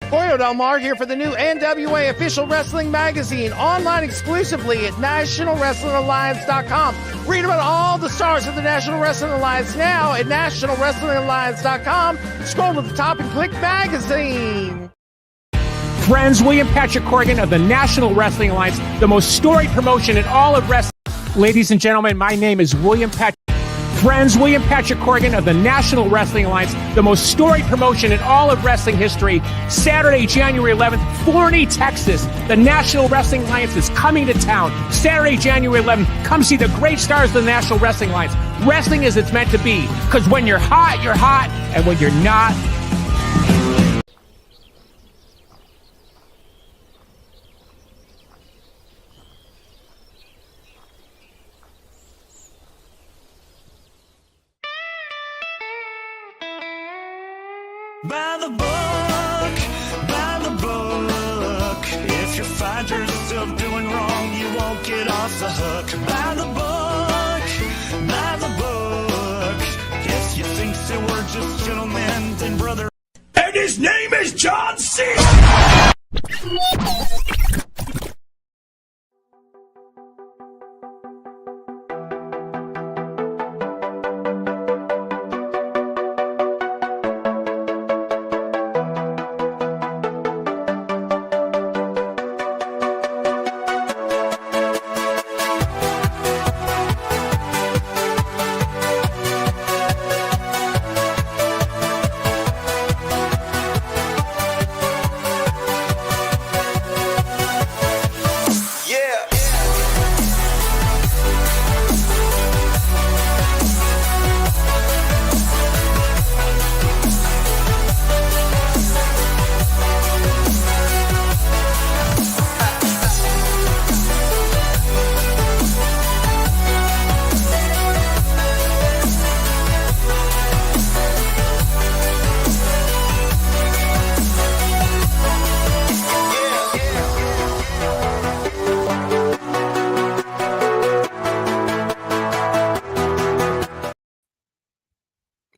Boyo Del Mar here for the new NWA Official Wrestling Magazine, online exclusively at NationalWrestlingAlliance.com. Read about all the stars of the National Wrestling Alliance now at NationalWrestlingAlliance.com. Scroll to the top and click Magazine. Friends, William Patrick Corrigan of the National Wrestling Alliance, the most storied promotion in all of wrestling. Ladies and gentlemen, my name is William Patrick. Friends, William Patrick Corrigan of the National Wrestling Alliance, the most storied promotion in all of wrestling history. Saturday, January 11th, Forney, Texas. The National Wrestling Alliance is coming to town. Saturday, January 11th, come see the great stars of the National Wrestling Alliance. Wrestling as it's meant to be, because when you're hot, and when you're not, by the book, by the book. If you find yourself doing wrong, you won't get off the hook. By the book. Yes, you think that we're just gentlemen and brother. And his name is John C.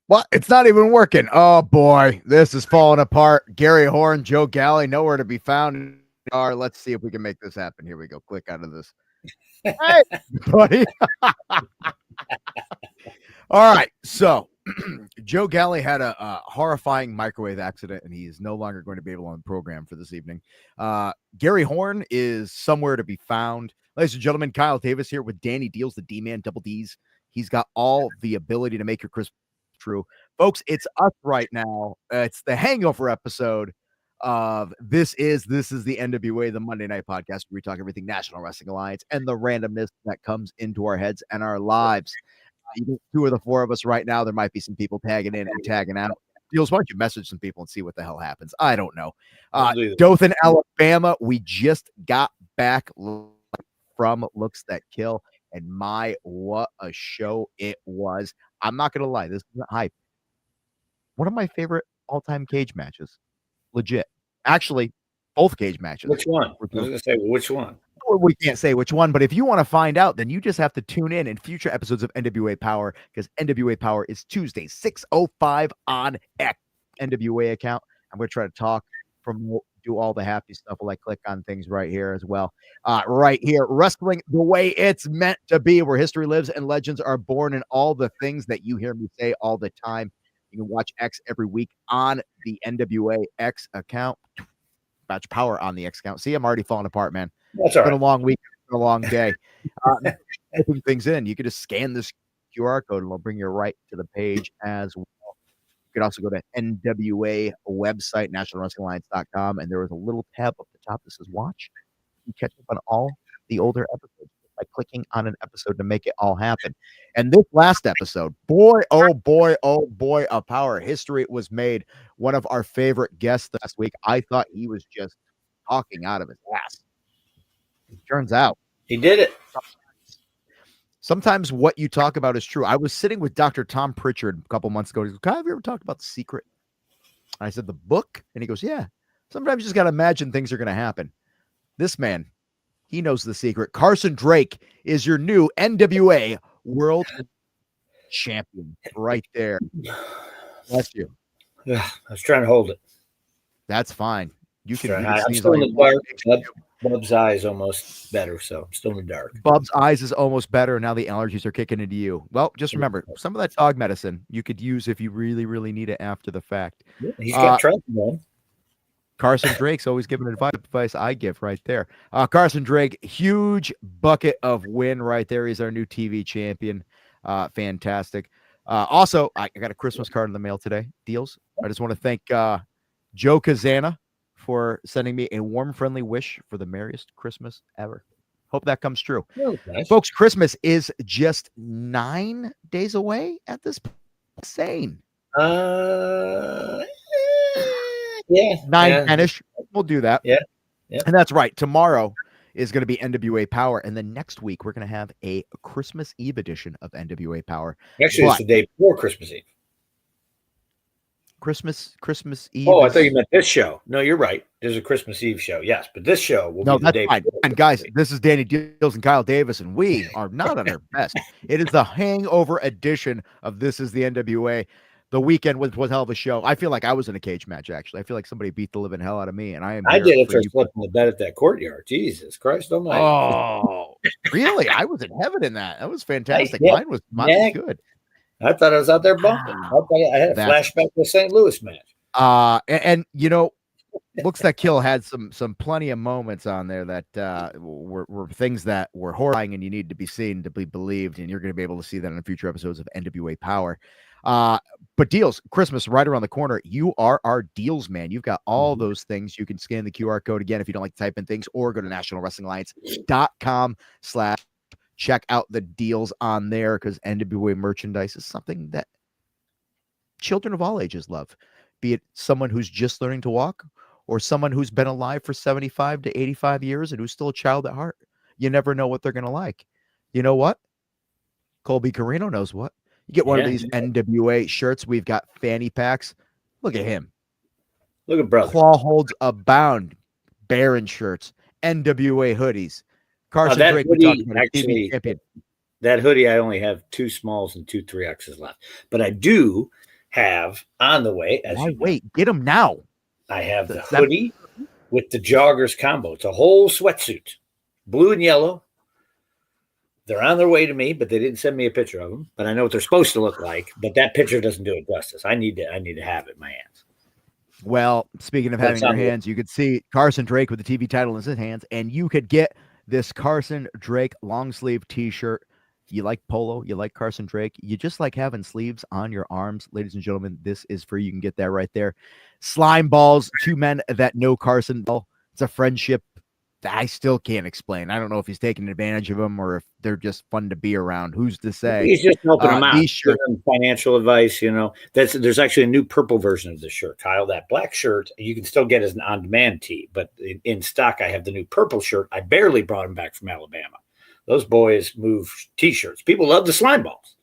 Well, it's not even working. Oh boy, this is falling apart. Gary Horne, Joe Galli, nowhere to be found. Let's see if we can make this happen. Here we go. Click out of this. Hey, buddy. All right. So Joe Galli had a horrifying microwave accident, and he is no longer going to be able on the program for this evening. Gary Horne is somewhere to be found. Ladies and gentlemen, Kyle Davis here with Danny Dealz, the D-Man, double D's. He's got all the ability to make your Christmas true. Folks, it's us right now. It's the hangover episode of This is the NWA, the Monday Night Podcast, where we talk everything National Wrestling Alliance and the randomness that comes into our heads and our lives. Two of the four of us right now. There might be some people tagging in and tagging out. Dealz, why don't you message some people and see what the hell happens? I don't know. Dothan, Alabama, we just got back from Looks That Kill, and my, what a show it was. I'm not going to lie. This isn't hype. One of my favorite all-time cage matches. Legit. Actually, both cage matches. Which one? I was going to say, which one? We can't say which one, but if you want to find out, then you just have to tune in future episodes of NWA Power, because NWA Power is Tuesday, 6:05 on NWA account. I'm going to try to talk, promote, do all the happy stuff while I click on things right here as well. Right here, wrestling the way it's meant to be, where history lives and legends are born, and all the things that you hear me say all the time. You can watch X every week on the NWA X account. Batch Power on the X account. See, I'm already falling apart, man. That's all right. It's been a long week, a long day. Putting things in, you can just scan this QR code and it'll bring you right to the page as well. You could also go to NWA website, nationalwrestlingalliance.com, and there is a little tab up the top that says watch. You catch up on all the older episodes by clicking on an episode to make it all happen. And this last episode, boy, oh boy, a power history was made. One of our favorite guests last week, I thought he was just talking out of his ass. Turns out he did it. Sometimes what you talk about is true. I was sitting with Dr. Tom Pritchard a couple months ago. He goes, Kyle, have you ever talked about The Secret? I said, the book? And he goes, yeah. Sometimes you just got to imagine things are going to happen. This man, he knows the secret. Carson Drake is your new NWA World Champion right there. Bless you. Yeah, I was trying to hold it. That's fine. You can, Sure. you can I'm sneeze still all in you the want. dark. Bub's eye is almost better, so I'm still in the dark. Bub's eyes is almost better, and now the allergies are kicking into you. Well, just remember, some of that dog medicine you could use if you really, really need it after the fact. Yeah, he's got trouble, man. Carson Drake's always giving advice I give right there. Carson Drake, huge bucket of win right there. He's our new TV champion. Fantastic. Also, I got a Christmas card in the mail today. Dealz. I just want to thank Joe Kazana for sending me a warm, friendly wish for the merriest Christmas ever. Hope that comes true. Oh, nice. Folks, Christmas is just 9 days away at this point. Insane. Yeah. 9-10ish. We'll do that. Yeah. Yeah. And that's right. Tomorrow is going to be NWA Power. And then next week, we're going to have a Christmas Eve edition of NWA Power. Actually, it's the day before Christmas Eve. Christmas Eve. Oh, I thought you meant this show. No, you're right. There's a Christmas Eve show. Yes, but this show will be the day fine. before. And guys, this is Danny Dealz and Kyle Davis, and we are not at our best. It is the hangover edition of This is the NWA. The weekend was hell of a show. I feel like I was in a cage match, actually. I feel like somebody beat the living hell out of me, and I did it for flipping the bed at that courtyard. Jesus Christ almighty. Oh, really? I was in heaven in that. That was fantastic. Mine was good. I thought I was out there bumping. I had a flashback to the St. Louis match. And you know, Looks That Kill had some plenty of moments on there that were things that were horrifying, and you need to be seen to be believed, and you're going to be able to see that in future episodes of NWA Power. But Dealz, Christmas right around the corner. You are our Dealz man. You've got all those things. You can scan the QR code again if you don't like to type in things, or go to nationalwrestlingalliance.com/ check out the deals on there, because NWA merchandise is something that children of all ages love, be it someone who's just learning to walk or someone who's been alive for 75 to 85 years and who's still a child at heart. You never know what they're going to like. You know what? Colby Carino knows what. You get one of these NWA shirts. We've got fanny packs. Look at him. Look at brother. Claw holds abound. Baron shirts. NWA hoodies. Carson Drake, hoodie, actually, that hoodie, I only have 2 smalls and 2 3Xs left. But I do have on the way. Wait, get them now. I have the hoodie with the joggers combo. It's a whole sweatsuit, blue and yellow. They're on their way to me, but they didn't send me a picture of them. But I know what they're supposed to look like. But that picture doesn't do it justice. I need to have it in my hands. Well, speaking of having your hands, you could see Carson Drake with the TV title in his hands, and you could get this Carson Drake long sleeve t-shirt. You like polo, you like Carson Drake, you just like having sleeves on your arms. Ladies and gentlemen, this is for you. You can get that right there. Slime Balls, 2 men that know Carson. It's a friendship that I still can't explain. I don't know if he's taking advantage of them or if they're just fun to be around. Who's to say? He's just helping them out. Giving them financial advice, you know. There's actually a new purple version of this shirt, Kyle. That black shirt you can still get as an on-demand tee, but in stock I have the new purple shirt. I barely brought him back from Alabama. Those boys move t-shirts. People love the Slime Balls.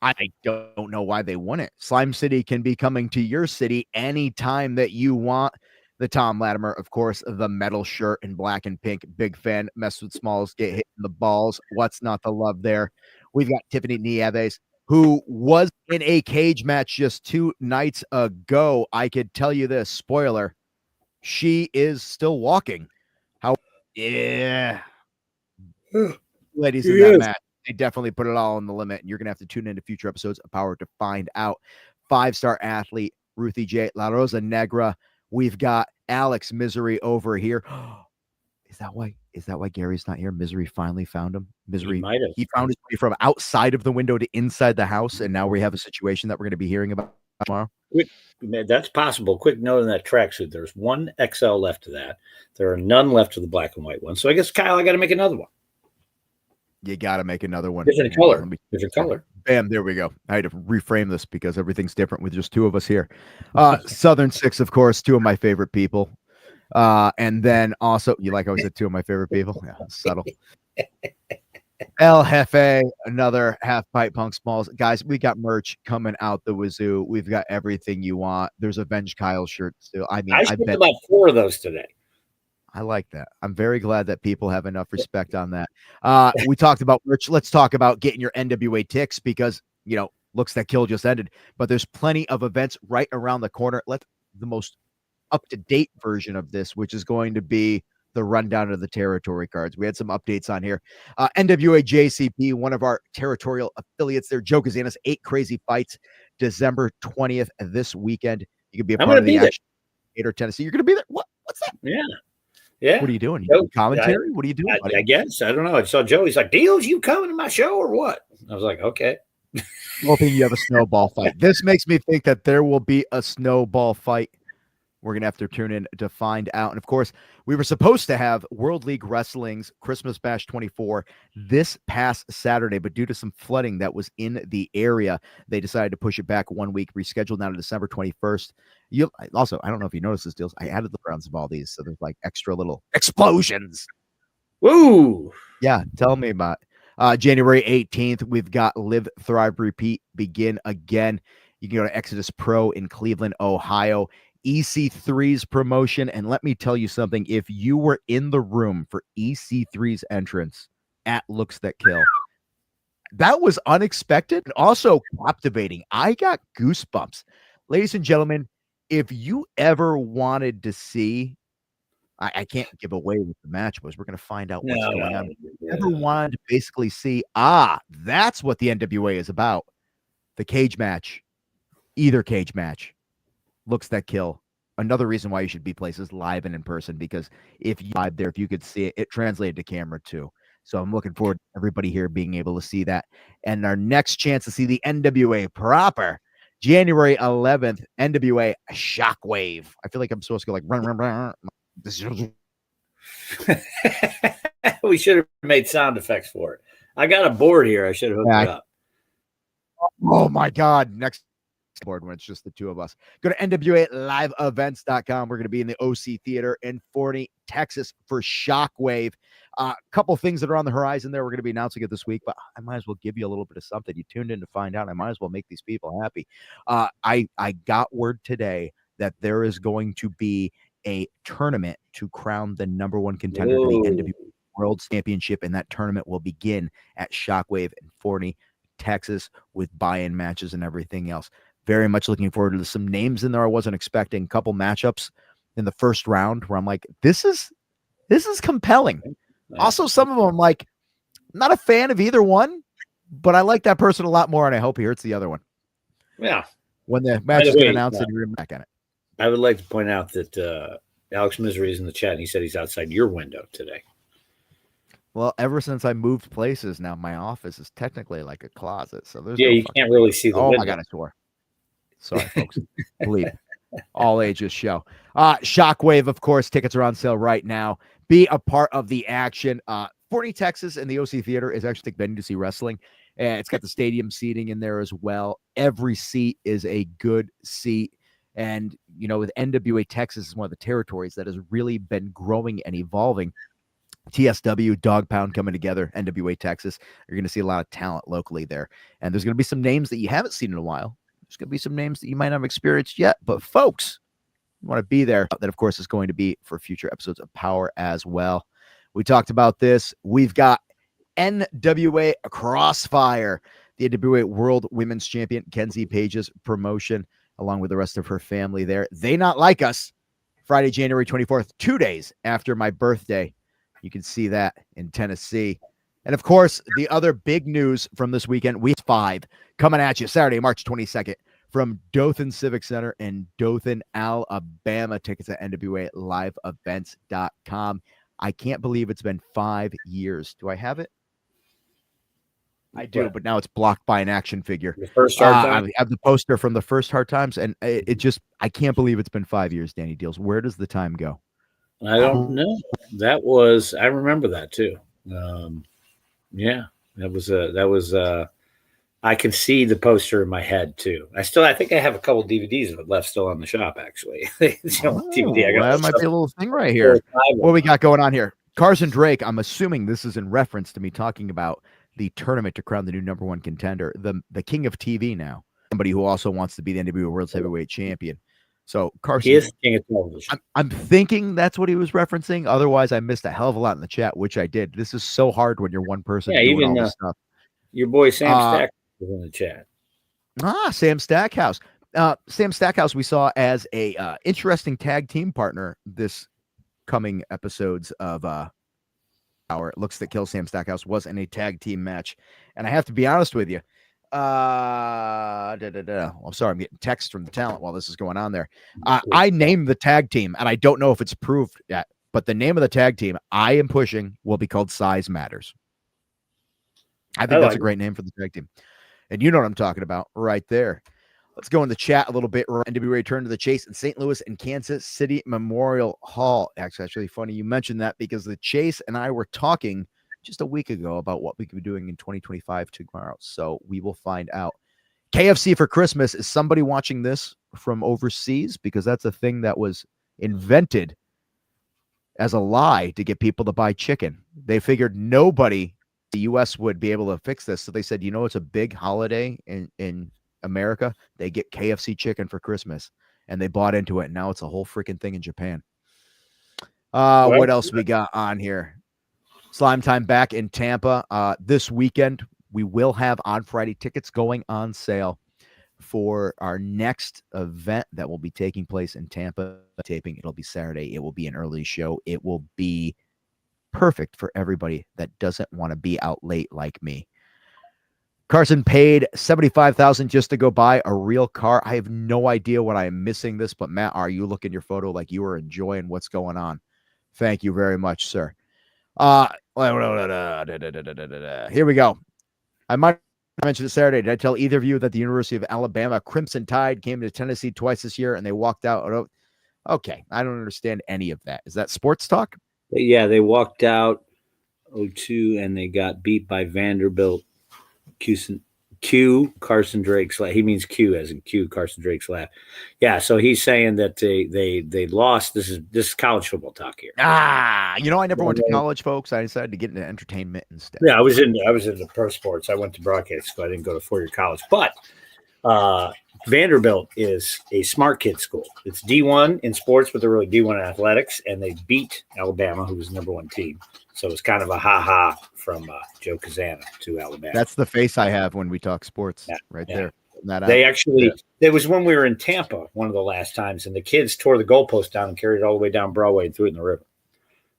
I don't know why they wouldn't. Slime City can be coming to your city anytime that you want. The Tom Latimer, of course, the metal shirt in black and pink. Big fan. Mess with Smalls, get hit in the balls. What's not to love there? We've got Tiffany Nieves, who was in a cage match just 2 nights ago. I could tell you this, spoiler, she is still walking. Ladies in that match, they definitely put it all on the limit, and you're going to have to tune into future episodes of Power to find out. 5-star athlete, Ruthie J. La Rosa Negra. We've got Alex Misery over here. Is that why Gary's not here? Misery finally found him. Misery, he found his way from outside of the window to inside the house, and now we have a situation that we're going to be hearing about tomorrow. That's possible. Quick note on that tracksuit. There's 1 XL left of that. There are none left of the black and white one. So I guess, Kyle, I got to make another one. You got to make another one. Different color. Different color. Bam, there we go. I had to reframe this because everything's different with just 2 of us here. Southern Six, of course, 2 of my favorite people. And then also, you like how I said 2 of my favorite people? Yeah, subtle. El Jefe, another half pipe Punk Smalls. Guys, we got merch coming out the wazoo. We've got everything you want. There's Avenge Kyle shirts still. I mean, I bet about 4 of those today. I like that. I'm very glad that people have enough respect on that. We talked about merch. Let's talk about getting your NWA ticks because, you know, Looks That Kill just ended, but there's plenty of events right around the corner. The most up-to-date version of this, which is going to be the rundown of the territory cards. We had some updates on here. NWA JCP, one of our territorial affiliates there. Joe Kazanis, 8 Crazy Fights, December 20th this weekend. You can be a part of the action. Gator, Tennessee. You're going to be there. What's that? Yeah. Yeah. What are you doing? You doing commentary? What are you doing? I guess. I don't know. I saw Joe. He's like, Dealz, you coming to my show or what? I was like, okay. Hoping you have a snowball fight. This makes me think that there will be a snowball fight. We're going to have to tune in to find out. And, of course, we were supposed to have World League Wrestling's Christmas Bash 24 this past Saturday, but due to some flooding that was in the area, they decided to push it back 1 week, rescheduled now to December 21st. Also, I don't know if you noticed this, Dealz. I added the rounds of all these, so there's like extra little explosions. Woo! Yeah, tell me about it. January 18th, we've got Live, Thrive, Repeat, Begin Again. You can go to Exodus Pro in Cleveland, Ohio. EC3's promotion, and let me tell you something, if you were in the room for EC3's entrance at Looks That Kill, that was unexpected and also captivating. I got goosebumps. Ladies and gentlemen, if you ever wanted to see, I can't give away what the match was. We're going to find out what's going on. If you ever wanted to basically see, that's what the NWA is about. The cage match, either cage match. Looks That Kill. Another reason why you should be places live and in person, because if you live there, if you could see it, it translated to camera too. So I'm looking forward to everybody here being able to see that. And our next chance to see the NWA proper, January 11th, NWA Shockwave. I feel like I'm supposed to go like run. We should have made sound effects for it. I got a board here. I should have hooked it up. Oh my God. Next board when it's just the two of us. Go to NWALiveEvents.com. We're going to be in the OC Theater in Forney, Texas for Shockwave. A couple things that are on the horizon there. We're going to be announcing it this week, but I might as well give you a little bit of something. You tuned in to find out. I might as well make these people happy. I got word today that there is going to be a tournament to crown the #1 contender to the NWA World Championship, and that tournament will begin at Shockwave in Forney, Texas, with buy-in matches and everything else. Very much looking forward to some names in there I wasn't expecting. A couple matchups in the first round where I'm like, this is compelling. Also, some of them I'm like, not a fan of either one, but I like that person a lot more, and I hope he hurts the other one. Yeah. When the match is announced, and you're back on it. I would like to point out that Alex Misery is in the chat, and he said he's outside your window today. Well, ever since I moved places, now my office is technically like a closet. So there's you can't really see the window. Oh my God, I swore. Sorry, folks. Believe all ages show. Shockwave, of course, tickets are on sale right now. Be a part of the action. Forney, Texas, and the OC Theater is actually the venue to see wrestling. And it's got the stadium seating in there as well. Every seat is a good seat. And, you know, with NWA Texas is one of the territories that has really been growing and evolving. TSW, Dog Pound coming together, NWA Texas. You're going to see a lot of talent locally there. And there's going to be some names that you haven't seen in a while. There's going to be some names that you might not have experienced yet. But, folks, you want to be there. That, of course, is going to be for future episodes of Power as well. We talked about this. We've got NWA Crossfire, the NWA World Women's Champion, Kenzie Page's promotion, along with the rest of her family there. They Not Like Us, Friday, January 24th, 2 days after my birthday. You can see that in Tennessee. And, of course, the other big news from this weekend, Week 5, coming at you Saturday, March 22nd, from Dothan Civic Center in Dothan, Alabama. Tickets at NWALiveEvents.com. I can't believe it's been 5 years. Do I have it? I do, but now it's blocked by an action figure. The first Hard Times? I have the poster from the first Hard Times, and it just, I can't believe it's been 5 years, Danny Dealz. Where does the time go? I don't know. That was, I remember that too. Yeah, that was, I can see the poster in my head too. I think I have a couple DVDs of it left still on the shop, actually. It's the only DVD I got. That might be a little thing right here. What we got going on here? Carson Drake, I'm assuming this is in reference to me talking about the tournament to crown the new #1 contender, the king of TV now, somebody who also wants to be the NWA World Heavyweight Champion. So Carson, he is king of television. I'm thinking that's what he was referencing. Otherwise, I missed a hell of a lot in the chat, which I did. This is so hard when you're one person doing even all this stuff. Your boy Sam Stack was in the chat. Sam Stackhouse. Sam Stackhouse we saw as a interesting tag team partner this coming episodes of our Looks That Kill. Sam Stackhouse was in a tag team match, and I have to be honest with you. I'm sorry, I'm getting texts from the talent while this is going on there. I named the tag team, and I don't know if it's proved yet, but the name of the tag team I am pushing will be called Size Matters. I think that's a great name for the tag team. And you know what I'm talking about right there. Let's go in the chat a little bit. NWA return to the Chase in St. Louis and Kansas City Memorial Hall. Actually, funny you mentioned that because the Chase and I were talking just a week ago about what we could be doing in 2025 tomorrow. So we will find out. KFC for Christmas. Is somebody watching this from overseas? Because that's a thing that was invented as a lie to get people to buy chicken. They figured nobody in the U.S. would be able to fix this. So they said, you know, it's a big holiday in America. They get KFC chicken for Christmas, and they bought into it. And now it's a whole freaking thing in Japan. What else we got on here? Slime Time back in Tampa this weekend. We will have on Friday tickets going on sale for our next event that will be taking place in Tampa. Taping. It'll be Saturday. It will be an early show. It will be perfect for everybody that doesn't want to be out late like me. Carson paid $75,000 just to go buy a real car. I have no idea what I am missing this, but Matt, are you looking at your photo like you are enjoying what's going on? Thank you very much, sir. Here we go. I might mention it Saturday. Did I tell either of you that the University of Alabama Crimson Tide came to Tennessee twice this year and they walked out? Okay, I don't understand any of that. Is that sports talk? Yeah, they walked out 0-2 and they got beat by Vanderbilt. Carson Drake's laugh. He means Q as in Q, Carson Drake's laugh. Yeah, so he's saying that they lost. This is college football talk here. You know, I never went to college, folks. I decided to get into entertainment instead. Yeah, I was into pro sports. I went to broadcast school. I didn't go to four-year college. But Vanderbilt is a smart kid school. It's D1 in sports, but they're really D1 in athletics, and they beat Alabama, who was the number one team. So it's kind of a ha-ha from Joe Kazana to Alabama. That's the face I have when we talk sports there. They actually, it was when we were in Tampa one of the last times, and the kids tore the goalpost down and carried it all the way down Broadway and threw it in the river.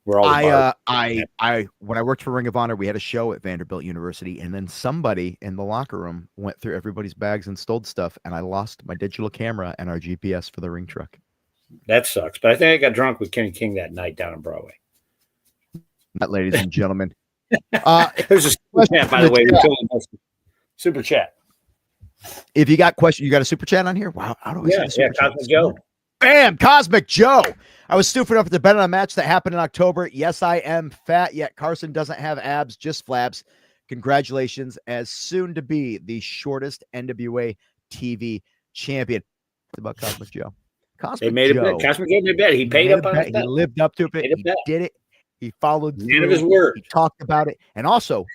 When I worked for Ring of Honor, we had a show at Vanderbilt University, and then somebody in the locker room went through everybody's bags and stole stuff, and I lost my digital camera and our GPS for the ring truck. That sucks. But I think I got drunk with Kenny King that night down in Broadway. Ladies and gentlemen. There's a super chat, by the way. Super chat. If you got questions, you got a super chat on here? Wow. How do I say super chat? Cosmic Joe. Bam, Cosmic Joe. I was stupid enough to bet on a match that happened in October. Yes, I am fat, yet Carson doesn't have abs, just flabs. Congratulations, as soon to be the shortest NWA TV champion. What about Cosmic Joe? They made a bet. Cosmic Joe made a bet. He paid up on it. He lived up to it. He did it. He followed through. Of his word. He talked about it. And also,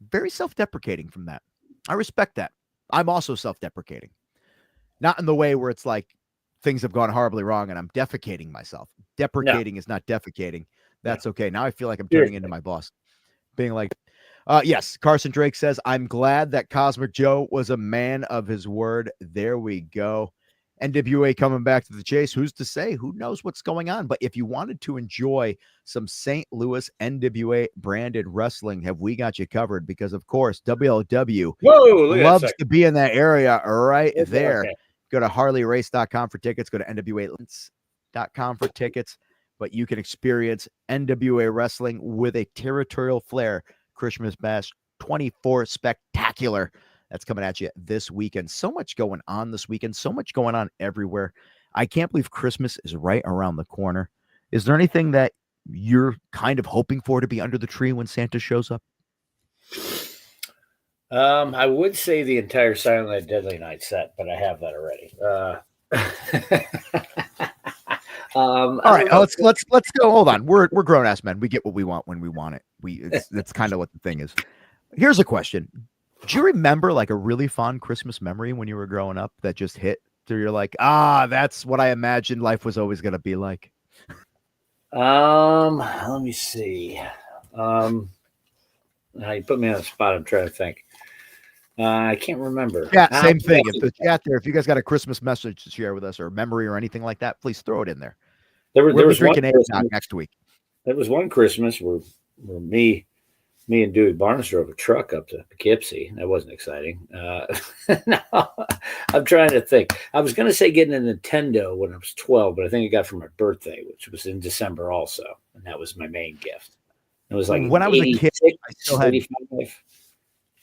very self-deprecating from that. I respect that. I'm also self-deprecating. Not in the way where it's like things have gone horribly wrong and I'm defecating myself. Deprecating is not defecating. That's okay. Now I feel like I'm turning into my boss. Being like, yes, Carson Drake says, I'm glad that Cosmic Joe was a man of his word. There we go. NWA coming back to the Chase. Who's to say? Who knows what's going on? But if you wanted to enjoy some St. Louis NWA branded wrestling, have we got you covered? Because, of course, WLW loves to be in that area right there. Okay. Go to HarleyRace.com for tickets. Go to NWA.com for tickets. But you can experience NWA wrestling with a territorial flair. Christmas Bash 24 Spectacular. That's coming at you this weekend. So much going on this weekend. So much going on everywhere. I can't believe Christmas is right around the corner. Is there anything that you're kind of hoping for to be under the tree when Santa shows up? I would say the entire Silent Night Deadly Night set, but I have that already. All right, let's go. Hold on. We're grown ass men. We get what we want when we want it. That's kind of what the thing is. Here's a question. Do you remember like a really fond Christmas memory when you were growing up that just hit through? You're like, that's what I imagined life was always going to be like. Let me see. Now you put me on the spot. I'm trying to think. I can't remember. Yeah, same thing. If the chat there, if you guys got a Christmas message to share with us or a memory or anything like that, please throw it in there. There We'll be was drinking one eggnog next week. There was one Christmas where me and Dewey Barnes drove a truck up to Poughkeepsie. That wasn't exciting. No, I'm trying to think. I was going to say getting a Nintendo when I was 12, but I think I got it for my birthday, which was in December also, and that was my main gift. It was like when I was a kid, I still had. 85.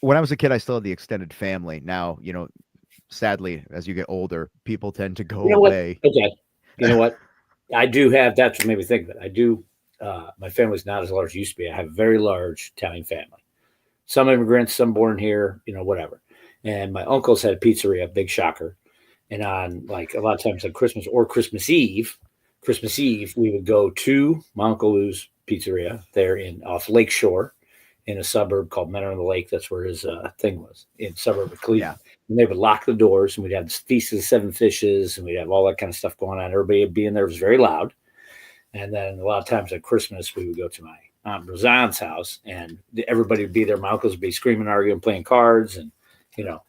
When I was a kid, I still had the extended family. Now, sadly, as you get older, people tend to go away. Okay. You know what? I do have, that's what made me think of it. I do. My family's not as large as it used to be. I have a very large Italian family. Some immigrants, some born here, whatever. And my uncles had a pizzeria, big shocker. And on like a lot of times on Christmas or Christmas Eve, we would go to my Uncle Lou's pizzeria there off Lake Shore in a suburb called Menor on the Lake. That's where his thing was, in suburb of Cleveland. Yeah. And they would lock the doors, and we'd have this Feast of the Seven Fishes, and we'd have all that kind of stuff going on. Everybody would be in there. It was very loud. And then a lot of times at Christmas, we would go to my Aunt Roseanne's house, and everybody would be there. My uncles would be screaming, arguing, playing cards, and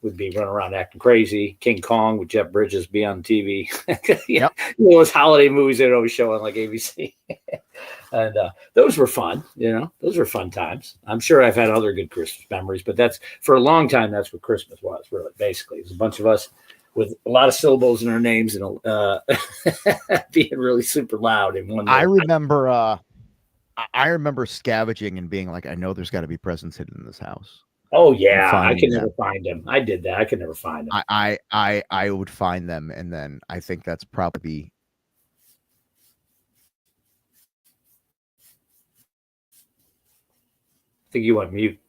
we'd be running around acting crazy. King Kong with Jeff Bridges be on TV. Yep. Those holiday movies they'd always show on like ABC. And those were fun. Those were fun times. I'm sure I've had other good Christmas memories, but that's for a long time. That's what Christmas was, really. Basically, it was a bunch of us with a lot of syllables in our names and being really super loud. And I remember scavenging and being like, I know there's got to be presents hidden in this house. Oh yeah, I can never find them. I did that. I could never find them. I would find them, and then I think that's probably. I think you went mute.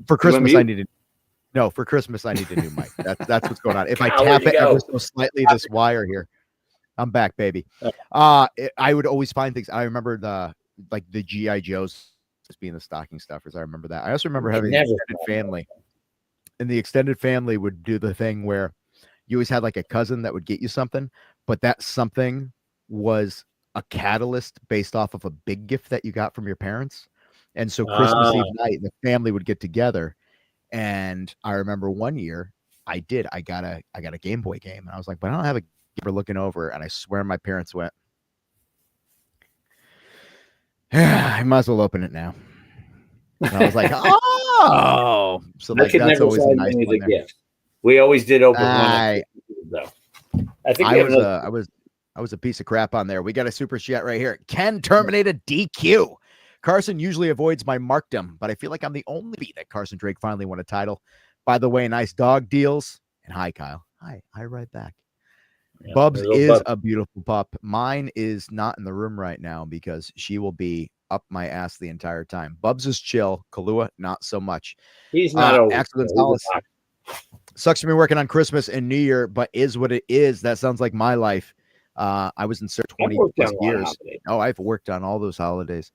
For Christmas, I needed. No, for Christmas, I need a new mic. That's what's going on. If I tap it ever so slightly, this wire here, I'm back, baby. I would always find things. I remember the G.I. Joes just being the stocking stuffers. I remember that. I also remember having an extended family, and the extended family would do the thing where you always had like a cousin that would get you something, but that something was a catalyst based off of a big gift that you got from your parents. And so Christmas Eve night, the family would get together. And I remember one year I got a Game Boy game, and I was like, but I don't have a game. We're looking over, and I swear my parents went, I might as well open it now. And I was like, oh, so like, that's always a nice one there. Gift. We always did open one. Though I think I was a piece of crap on there. We got a super chat right here. Ken terminated DQ. Carson usually avoids my markdom, but I feel like I'm the only beat that Carson Drake finally won a title. By the way, nice dog deals. And hi, Kyle. Hi right back. Yeah, Bubs is a beautiful pup. Mine is not in the room right now because she will be up my ass the entire time. Bubs is chill. Kahlua, not so much. He's not Axel Gonzalez. Sucks to be working on Christmas and New Year, but is what it is. That sounds like my life. I was in 20 plus years. Oh, I've worked on all those holidays.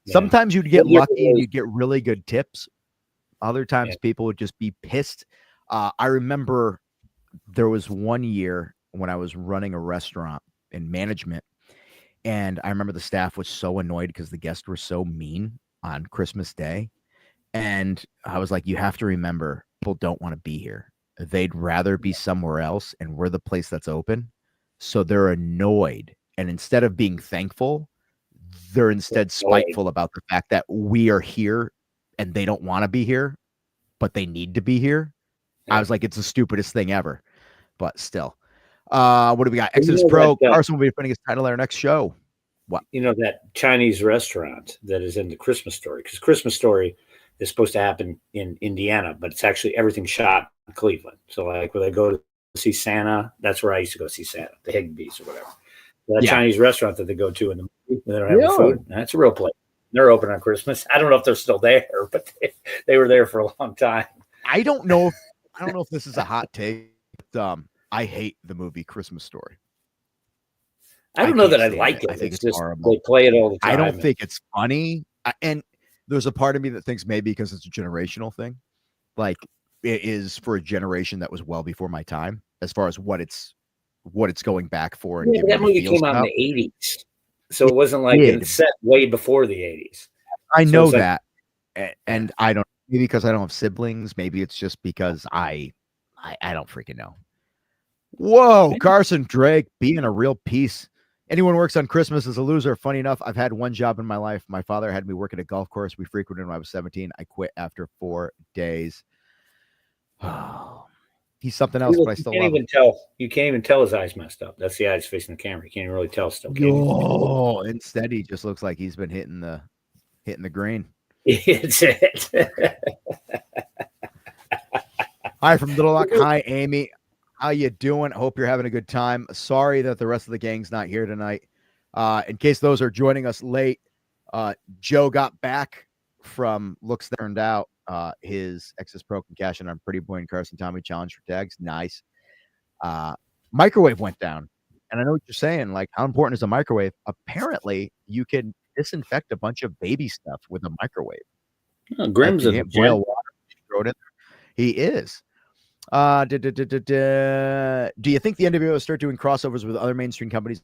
Yeah. Sometimes you'd get lucky and you'd get really good tips. Other times people would just be pissed. I remember there was one year when I was running a restaurant in management, and I remember the staff was so annoyed because the guests were so mean on Christmas Day. And I was like, you have to remember, people don't want to be here. They'd rather be somewhere else, and we're the place that's open. So they're annoyed. And instead of being thankful, they're instead spiteful about the fact that we are here and they don't want to be here, but they need to be here. I was like, it's the stupidest thing ever, but still. What do we got? Exodus Pro. Carson will be defending his title at our next show. What? That Chinese restaurant that is in the Christmas Story, because Christmas Story is supposed to happen in Indiana, but it's actually everything shot in Cleveland. So like where they go to see Santa, that's where I used to go see Santa, the Higbees or whatever. That Chinese restaurant that they go to in the movie when they don't have the food. That's a real place. They're open on Christmas. I don't know if they're still there, but they were there for a long time. I don't know if this is a hot take. But, I hate the movie Christmas Story. I don't know that I like it. I think it's just horrible. They play it all the time. I don't think it's funny. And there's a part of me that thinks maybe because it's a generational thing. Like it is for a generation that was well before my time as far as what it's going back for. And that movie came out in the 80s. So it wasn't like it's set way before the 80s. I know that. And I don't, maybe because I don't have siblings, maybe it's just because I don't freaking know. Whoa, Carson Drake being a real piece. Anyone who works on Christmas is a loser. Funny enough, I've had one job in my life. My father had me work at a golf course we frequented when I was 17. I quit after 4 days. Oh, he's something else, but I still love him. You can't even tell his eyes messed up. That's the eyes facing the camera. You can't even really tell still. Oh, instead he just looks like he's been hitting the green. It's it. Hi from Little Rock. Hi, Amy. How you doing? Hope you're having a good time. Sorry that the rest of the gang's not here tonight. In case those are joining us late, Joe got back from looks that turned out. His Exodus Pro can cash in on Pretty Boy and Carson Tommy challenge for tags. Nice. Microwave went down. And I know what you're saying. Like, how important is a microwave? Apparently, you can disinfect a bunch of baby stuff with a microwave. Oh, Grimm's a boil water. Throw it in there. He is. Do you think the NWA will start doing crossovers with other mainstream companies,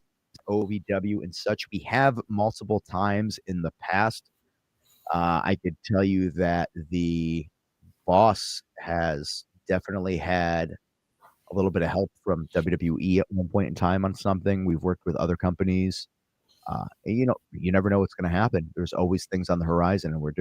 OVW and such? We have multiple times in the past. I could tell you that the boss has definitely had a little bit of help from WWE at one point in time on something. We've worked with other companies. You never know what's going to happen. There's always things on the horizon, and we're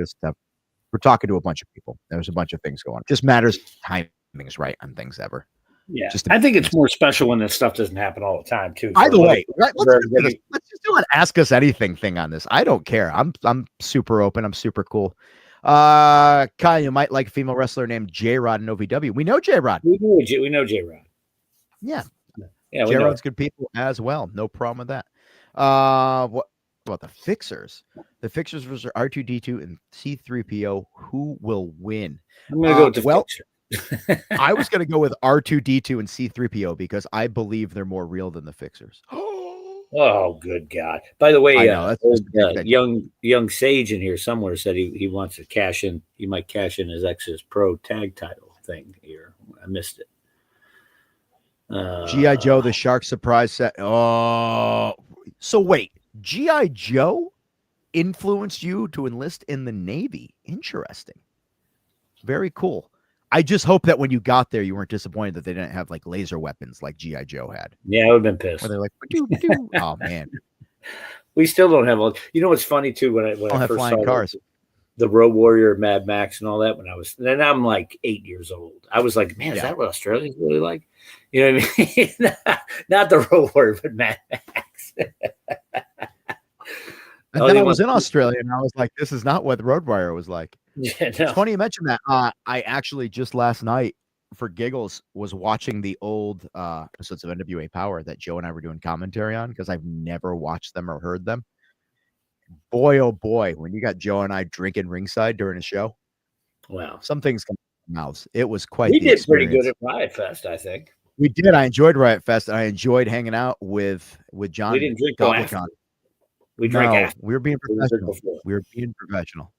talking to a bunch of people. There's a bunch of things going on. Just matters timings right on things ever. Yeah, I think it's more special when this stuff doesn't happen all the time too. Either way, right? Let's just do an ask us anything thing on this. I don't care. I'm super open. I'm super cool. Kyle, you might like a female wrestler named J-Rod in OVW. We know J-Rod. We know J-Rod. Yeah. J-Rod's good people as well. No problem with that. What about the Fixers? The Fixers versus R2D2 and C3PO. Who will win? I'm gonna go with the Fixer. I was going to go with R2D2 and C3PO because I believe they're more real than the Fixers. Oh, good God. By the way, young Sage in here somewhere said he wants to cash in. He might cash in his Exodus Pro tag title thing here. I missed it. G.I. Joe, the Shark surprise set. Oh, so wait. G.I. Joe influenced you to enlist in the Navy. Interesting. Very cool. I just hope that when you got there, you weren't disappointed that they didn't have like laser weapons like G.I. Joe had. Yeah, I would have been pissed. Where they're like, oh man, we still don't have all. You know what's funny too? When I first saw cars, the Road Warrior, Mad Max, and all that. Then I'm like 8 years old. I was like, man, is that what Australians really like? You know what I mean? Not the Road Warrior, but Mad Max. And then I was in Australia, and I was like, this is not what Road Warrior was like. Yeah, no. It's funny you mentioned that. I actually just last night, for giggles, was watching the old episodes of NWA Power that Joe and I were doing commentary on because I've never watched them or heard them. Boy, oh boy, when you got Joe and I drinking ringside during a show, wow, some things come out of our mouths. It was quite. We did pretty good at Riot Fest, I think. We did. I enjoyed Riot Fest, and I enjoyed hanging out with John. We didn't drink after. We drank after. We were being professional. We were being professional.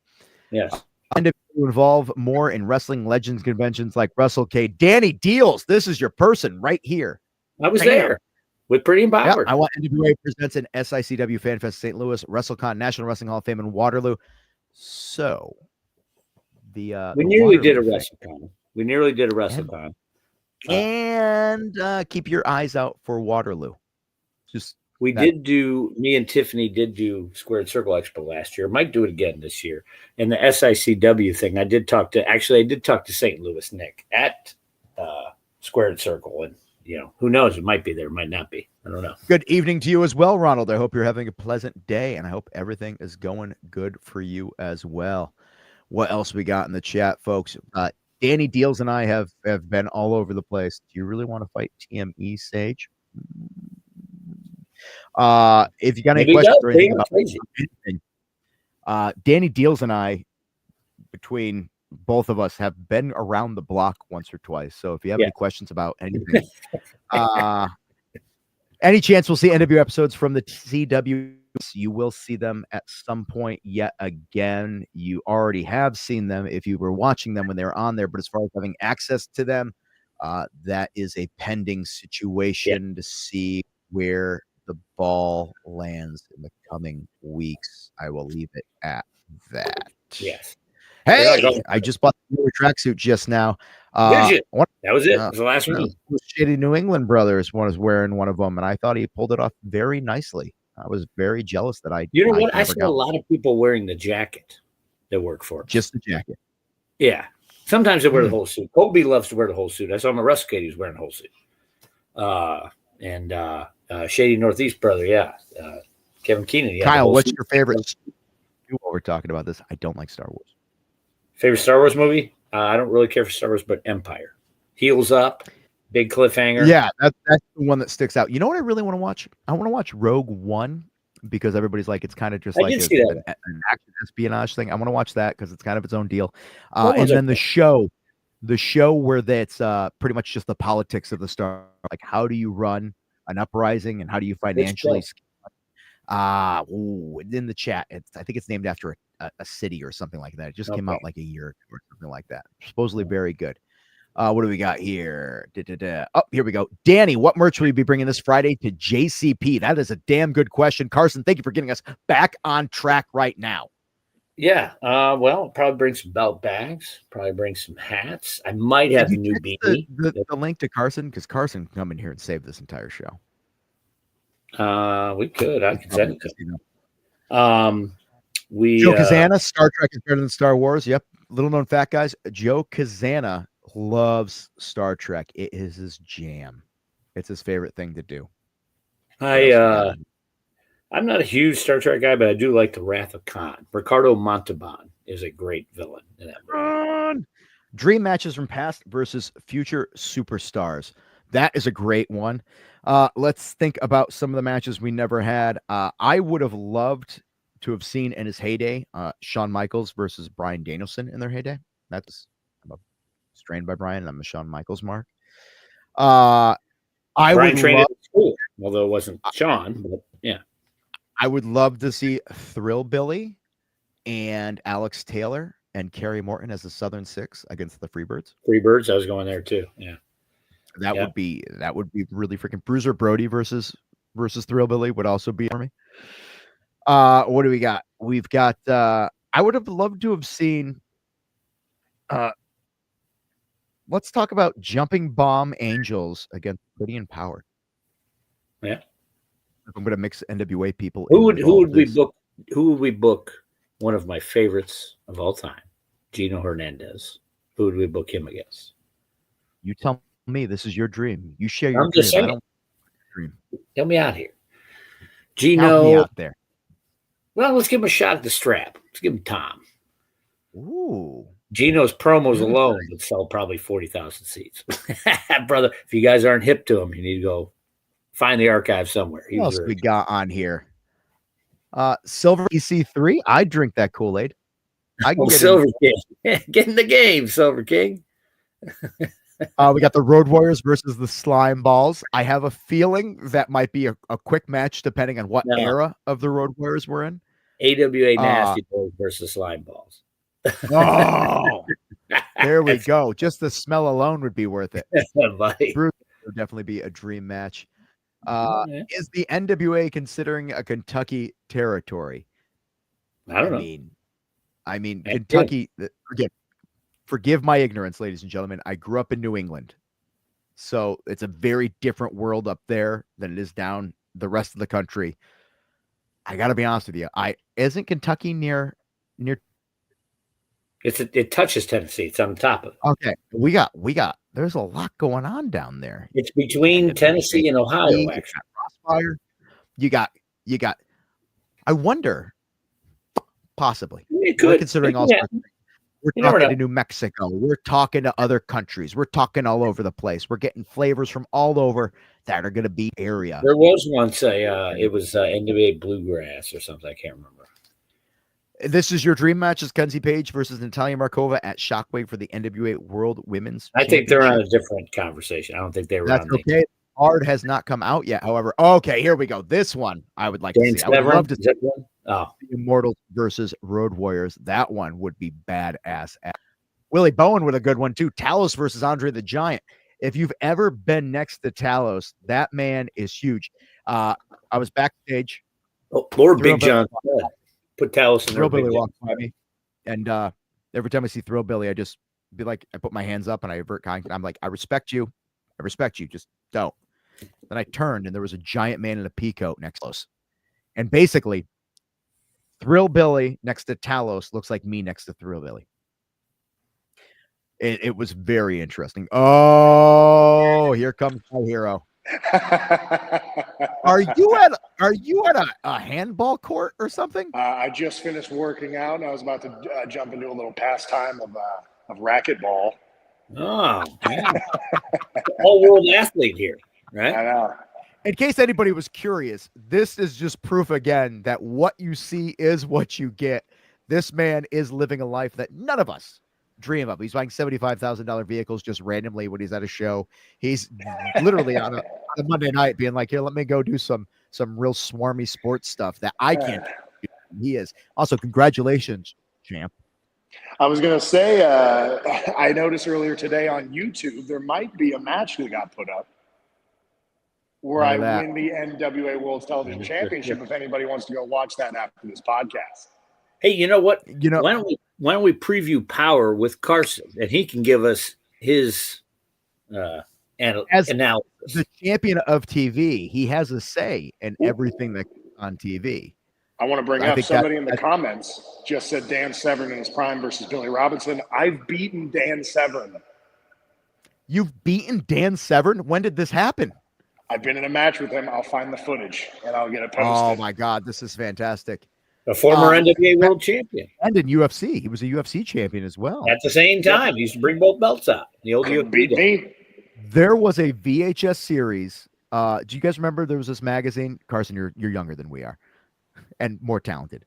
Yes. And to involve more in wrestling legends conventions like WrestleCade. Danny Dealz, this is your person right here. I was there with Pretty and Power. I want NWA presents an SICW Fan Fest St. Louis, WrestleCon, National Wrestling Hall of Fame in Waterloo. So we nearly did a WrestleCon. And keep your eyes out for Waterloo. Me and Tiffany did do Squared Circle Expo last year. Might do it again this year. And the SICW thing, I did talk to St. Louis Nick at Squared Circle. And, who knows? It might be there, might not be. I don't know. Good evening to you as well, Ronald. I hope you're having a pleasant day, and I hope everything is going good for you as well. What else we got in the chat, folks? Danny Dealz and I have been all over the place. Do you really want to fight TME, Sage? If you got any questions or anything about anything, Danny Dealz and I, between both of us, have been around the block once or twice. So if you have any questions about anything, any chance we'll see NWA episodes from the CW, you will see them at some point yet again. You already have seen them if you were watching them when they were on there, but as far as having access to them, that is a pending situation to see where the ball lands in the coming weeks. I will leave it at that. Yes. Hey, I just bought the new tracksuit just now. Did you? That was it. It was the last one. Shady New England Brothers was wearing one of them, and I thought he pulled it off very nicely. I was very jealous that I. You know what? I see a lot of people wearing the jacket that work for us. Just the jacket. Yeah. Sometimes they wear the whole suit. Kobe loves to wear the whole suit. I saw him at WrestleCade. He was wearing the whole suit. Shady Northeast brother, yeah. Kevin Keenan. Kyle, what's your favorite? While we're talking about this, I don't like Star Wars. Favorite Star Wars movie? I don't really care for Star Wars, but Empire. Heels up, big cliffhanger. Yeah, that's the one that sticks out. You know what I really want to watch? I want to watch Rogue One because everybody's like, it's kind of just like an action espionage thing. I want to watch that because it's kind of its own deal. And then the show where that's pretty much just the politics of the Star, like how do you run an uprising and how do you financially in the chat, I think it's named after a city or something like that. It just came out like a year ago or something like that. Supposedly very good. What do we got here? Oh, here we go. Danny, what merch will you be bringing this Friday to JCP? That is a damn good question. Carson, thank you for getting us back on track right now. Yeah. Well, probably bring some belt bags. Probably bring some hats. I might have a new beanie. The link to Carson, because Carson can come in here and save this entire show. We could. I could send it to him. Joe Kazana, Star Trek is better than Star Wars. Yep. Little known fact, guys. Joe Kazana loves Star Trek. It is his jam. It's his favorite thing to do. I'm not a huge Star Trek guy, but I do like the Wrath of Khan. Ricardo Montalban is a great villain in that movie. Dream matches from past versus future superstars. That is a great one. Let's think about some of the matches we never had. I would have loved to have seen in his heyday, Shawn Michaels versus Bryan Danielson in their heyday. I'm strained by Bryan, and I'm a Shawn Michaels mark. Bryan trained at school, although it wasn't Shawn, but yeah. I would love to see Thrill Billy and Alex Taylor and Kerry Morton as the Southern Six against the Freebirds. Freebirds, I was going there too. Yeah. That would be really freaking. Bruiser Brody versus Thrill Billy would also be for me. What do we got? We've got I would have loved to have seen let's talk about Jumping Bomb Angels against Pretty and Power. Yeah. I'm gonna mix NWA people. Who would we book? One of my favorites of all time, Gino Hernandez. Who would we book him against? You tell me. This is your dream. You share your I'm just dream. saying. Help me out here. Gino. Help me out there. Well, let's give him a shot at the strap. Let's give him Tom. Ooh. Gino's promos alone would sell probably 40,000 seats. Brother, if you guys aren't hip to him, you need to go find the archive somewhere. What else we got on here? Silver EC3. I drink that Kool-Aid. I can get Silver King. Get in the game, Silver King. We got the Road Warriors versus the Slime Balls. I have a feeling that might be a quick match depending on what era of the Road Warriors we're in. AWA Nasty Boys versus Slime Balls. Oh, there we go. Just the smell alone would be worth it. Bruce would definitely be a dream match. Is the NWA considering a Kentucky territory? I don't know. I mean, Kentucky. Again, forgive my ignorance, ladies and gentlemen. I grew up in New England, so it's a very different world up there than it is down the rest of the country. I got to be honest with you. Isn't Kentucky near? It touches Tennessee. It's on top of it. Okay, we got. There's a lot going on down there. It's between Tennessee and Ohio. Actually, Crossfire. You got. I wonder. Possibly. We're considering all sorts of things. We're talking to New Mexico. We're talking to other countries. We're talking all over the place. We're getting flavors from all over that are going to be area. There was once it was NWA Bluegrass or something. I can't remember. This is your dream match: is Kenzie Page versus Natalia Markova at Shockwave for the NWA World Women's. I think they're on a different conversation. I don't think they were. That's okay. Card has not come out yet. However, okay, here we go. This one I would like to see. I would love to see the Immortals versus Road Warriors. That one would be badass. Willie Bowen with a good one too. Talos versus Andre the Giant. If you've ever been next to Talos, that man is huge. I was backstage. Oh, Lord Big John. Put Talos in there. Billy walked by me, and Every time I see Thrill Billy, I just be like, I put my hands up and I avert contact. I'm like, I respect you. I respect you. Just don't. Then I turned and there was a giant man in a peacoat next to us. And basically, Thrill Billy next to Talos looks like me next to Thrill Billy. It was very interesting. Oh, here comes my hero. Are you at a handball court or something? I just finished working out, and I was about to jump into a little pastime of racquetball. Oh, yeah. All-world athlete here, right? I know. In case anybody was curious, this is just proof again that what you see is what you get. This man is living a life that none of us dream of. He's buying $75,000 vehicles just randomly when he's at a show. He's literally on a Monday night being like, here, let me go do some real swarmy sports stuff that I can't do. He is. Also, congratulations, champ. I was going to say, I noticed earlier today on YouTube, there might be a match that got put up where I win the NWA World Television Championship. If anybody wants to go watch that after this podcast. Hey, you know what? Why don't we preview Power with Carson, and he can give us his as analysis. The champion of TV, he has a say in everything that's on TV. I want to bring up somebody in the comments just said Dan Severn in his prime versus Billy Robinson. I've beaten Dan Severn. You've beaten Dan Severn? When did this happen? I've been in a match with him. I'll find the footage and I'll get it posted. Oh my God, this is fantastic. A former NWA world champion. And in UFC. He was a UFC champion as well. At the same time, he used to bring both belts out. The old UFC beat me. There was a VHS series. Do you guys remember there was this magazine? Carson, you're younger than we are and more talented.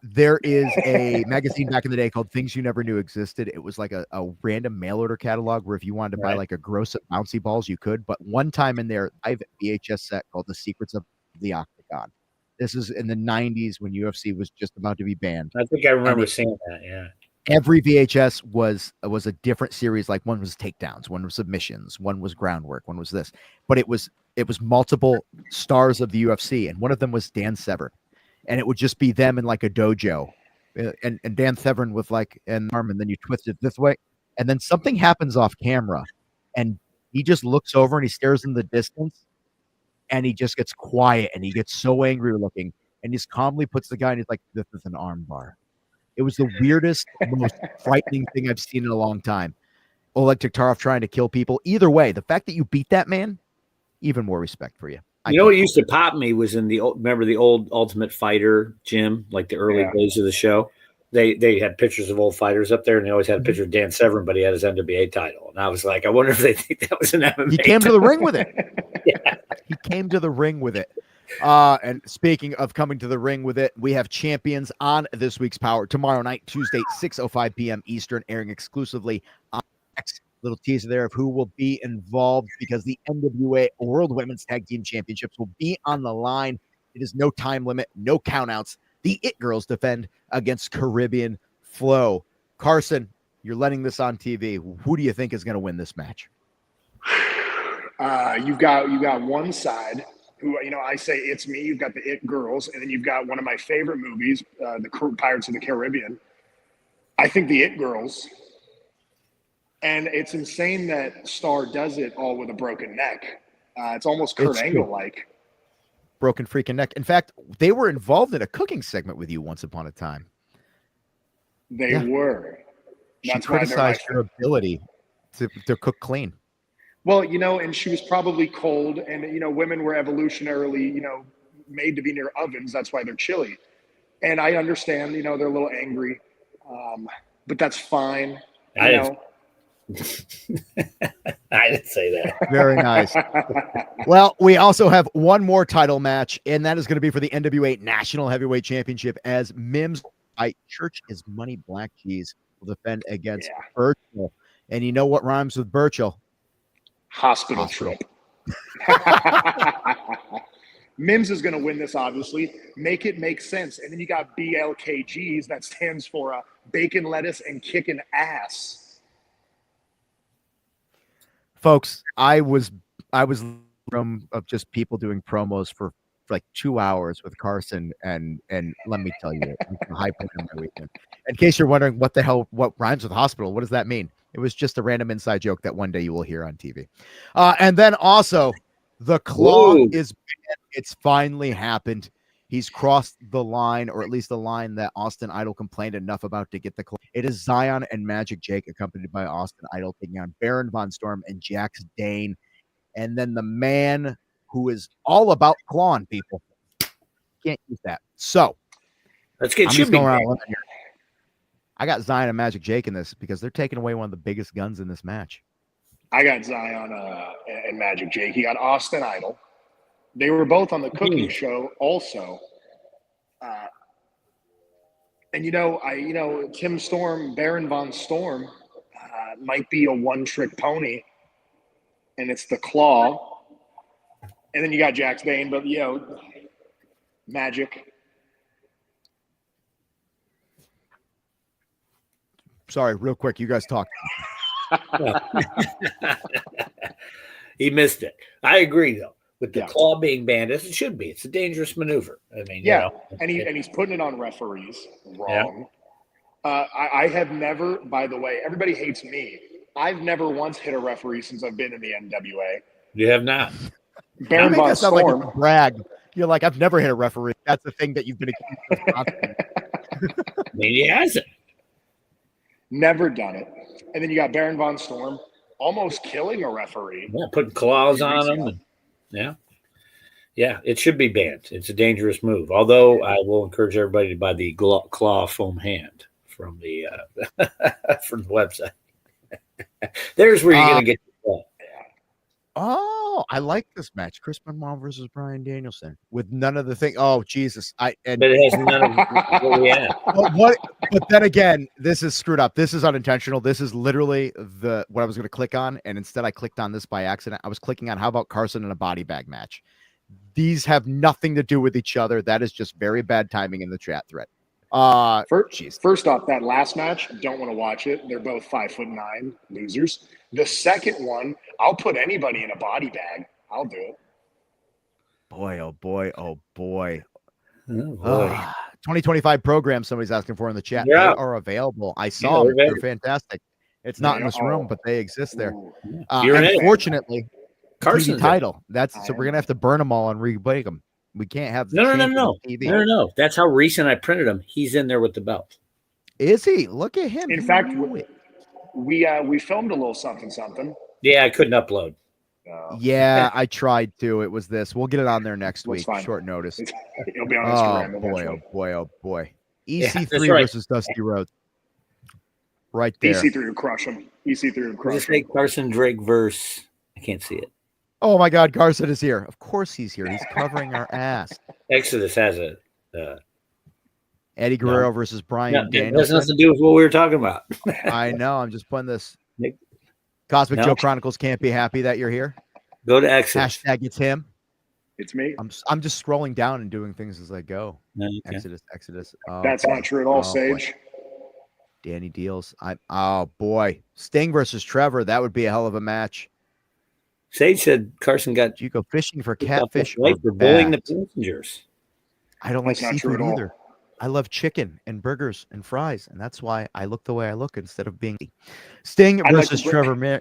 There is a magazine back in the day called Things You Never Knew Existed. It was like a random mail order catalog where if you wanted to buy like a gross of bouncy balls, you could. But one time in there, I have a VHS set called The Secrets of the Octagon. This is in the 90s when UFC was just about to be banned. I think I remember seeing that, yeah. Every VHS was a different series. Like one was takedowns, one was submissions, one was groundwork, one was this. But it was multiple stars of the UFC, and one of them was Dan Severn. And it would just be them in like a dojo. And Dan Severn with like an arm, and then you twist it this way. And then something happens off camera, and he just looks over and he stares in the distance. And he just gets quiet and he gets so angry looking and just calmly puts the guy and he's like, this is an arm bar. It was the weirdest, most frightening thing I've seen in a long time. Oleg Tiktarov trying to kill people. Either way, the fact that you beat that man, even more respect for you. You know what used to pop me was remember the old Ultimate Fighter gym, like the early days of the show? They had pictures of old fighters up there, and they always had a picture of Dan Severn, but he had his NWA title. And I was like, I wonder if they think that was an MMA He came title. to the ring with it. Yeah. He came to the ring with it. And speaking of coming to the ring with it, we have champions on this week's Power tomorrow night, Tuesday, 6:05 p.m. Eastern, airing exclusively on X. Little teaser there of who will be involved because the NWA World Women's Tag Team Championships will be on the line. It is no time limit, no countouts. The It Girls defend against Caribbean Flow. Carson, you're letting this on TV. Who do you think is going to win this match? You've got one side who, I say it's me. You've got the It Girls, and then you've got one of my favorite movies, the Pirates of the Caribbean. I think the It Girls. And it's insane that Star does it all with a broken neck. It's almost Kurt Angle-like. Broken freaking neck. In fact, they were involved in a cooking segment with you once upon a time. They were. She criticized your ability to cook clean. Well, and she was probably cold, and, women were evolutionarily, made to be near ovens. That's why they're chilly. And I understand, they're a little angry, but that's fine. I didn't say that. Very nice. Well, we also have one more title match, and that is going to be for the NWA National Heavyweight Championship as Mims by Church is Money Black Cheese will defend against Burchill. And you know what rhymes with Burchill? Hospital trip. Mims is going to win this, obviously. Make it make sense. And then you got BLKGs. That stands for bacon, lettuce, and kicking ass. Folks, I was from of just people doing promos for like 2 hours with Carson, and let me tell you, it was the high point of my weekend. In case you're wondering what rhymes with hospital, what does that mean? It was just a random inside joke that one day you will hear on TV. And then also, the Claw is banned. It's finally happened. He's crossed the line, or at least the line that Austin Idol complained enough about to get the Claw. It is Zion and Magic Jake, accompanied by Austin Idol, taking on Baron Von Storm and Jax Dane. And then the man who is all about clawing people. Can't use that. So let's get you going around here. I got Zion and Magic Jake in this because they're taking away one of the biggest guns in this match. I got Zion and Magic Jake. He got Austin Idol. They were both on the cooking show also. And Tim Storm, Baron Von Storm, might be a one-trick pony, and it's the Claw. And then you got Jax Dane, but Magic. Sorry, real quick, you guys talk. He missed it. I agree, though, with the Claw being banned, as it should be. It's a dangerous maneuver. I mean, and he's putting it on referees wrong. Yeah. I have never, by the way, everybody hates me. I've never once hit a referee since I've been in the NWA. You have not. Baron Von Storm. Like a brag. You're like, I've never hit a referee. That's the thing that you've been accused of. I mean, he hasn't. Never done it. And then you got Baron Von Storm almost killing a referee. Yeah, putting claws on him. Yeah, it should be banned. It's a dangerous move. Although I will encourage everybody to buy the claw foam hand from the from the website. There's where you're going to get the claw. Oh, I like this match. Chris Benoit versus Bryan Danielson with none of the thing. Oh, Jesus. But it has none of what we have. But then again, this is screwed up. This is unintentional. This is literally what I was going to click on. And instead I clicked on this by accident. I was clicking on how about Carson in a body bag match. These have nothing to do with each other. That is just very bad timing in the chat thread. First off, that last match, don't want to watch it. They're both 5'9" losers. The second one, I'll put anybody in a body bag. I'll do it. Boy, oh boy, oh boy. Oh boy. 2025 programs somebody's asking for in the chat. Yeah. They are available. I saw them. They're fantastic. It's not in this room, but they exist there. Unfortunately, Carson title. So we're gonna have to burn them all and re-bake them. We can't have no. That's how recent I printed him. He's in there with the belt. Is he? Look at him. In fact, we filmed a little something. Yeah, I couldn't upload. Yeah, I tried to. It was this. We'll get it on there next week. Fine. Short notice. It'll be on Instagram. Oh boy. EC3 versus Dusty Rhodes. Right there. EC3 would crush him. EC3 would crush him. Carson Drake verse. I can't see it. Oh my God, Carson is here. Of course he's here. He's covering our ass. Exodus has a Eddie Guerrero versus Bryan Danielson. It has nothing to do with what we were talking about. I know. I'm just putting this. Cosmic Joe Chronicles can't be happy that you're here. Go to Exodus. Hashtag it's him. It's me. I'm just scrolling down and doing things as I go. Okay. Exodus. That's not true at all, Sage. Boy. Danny Dealz. Oh boy. Sting versus Trevor. That would be a hell of a match. Sage said Carson got. You go fishing for catfish. They're bullying the passengers. I don't like seafood either. I love chicken and burgers and fries, and that's why I look the way I look instead of being Sting versus Trevor.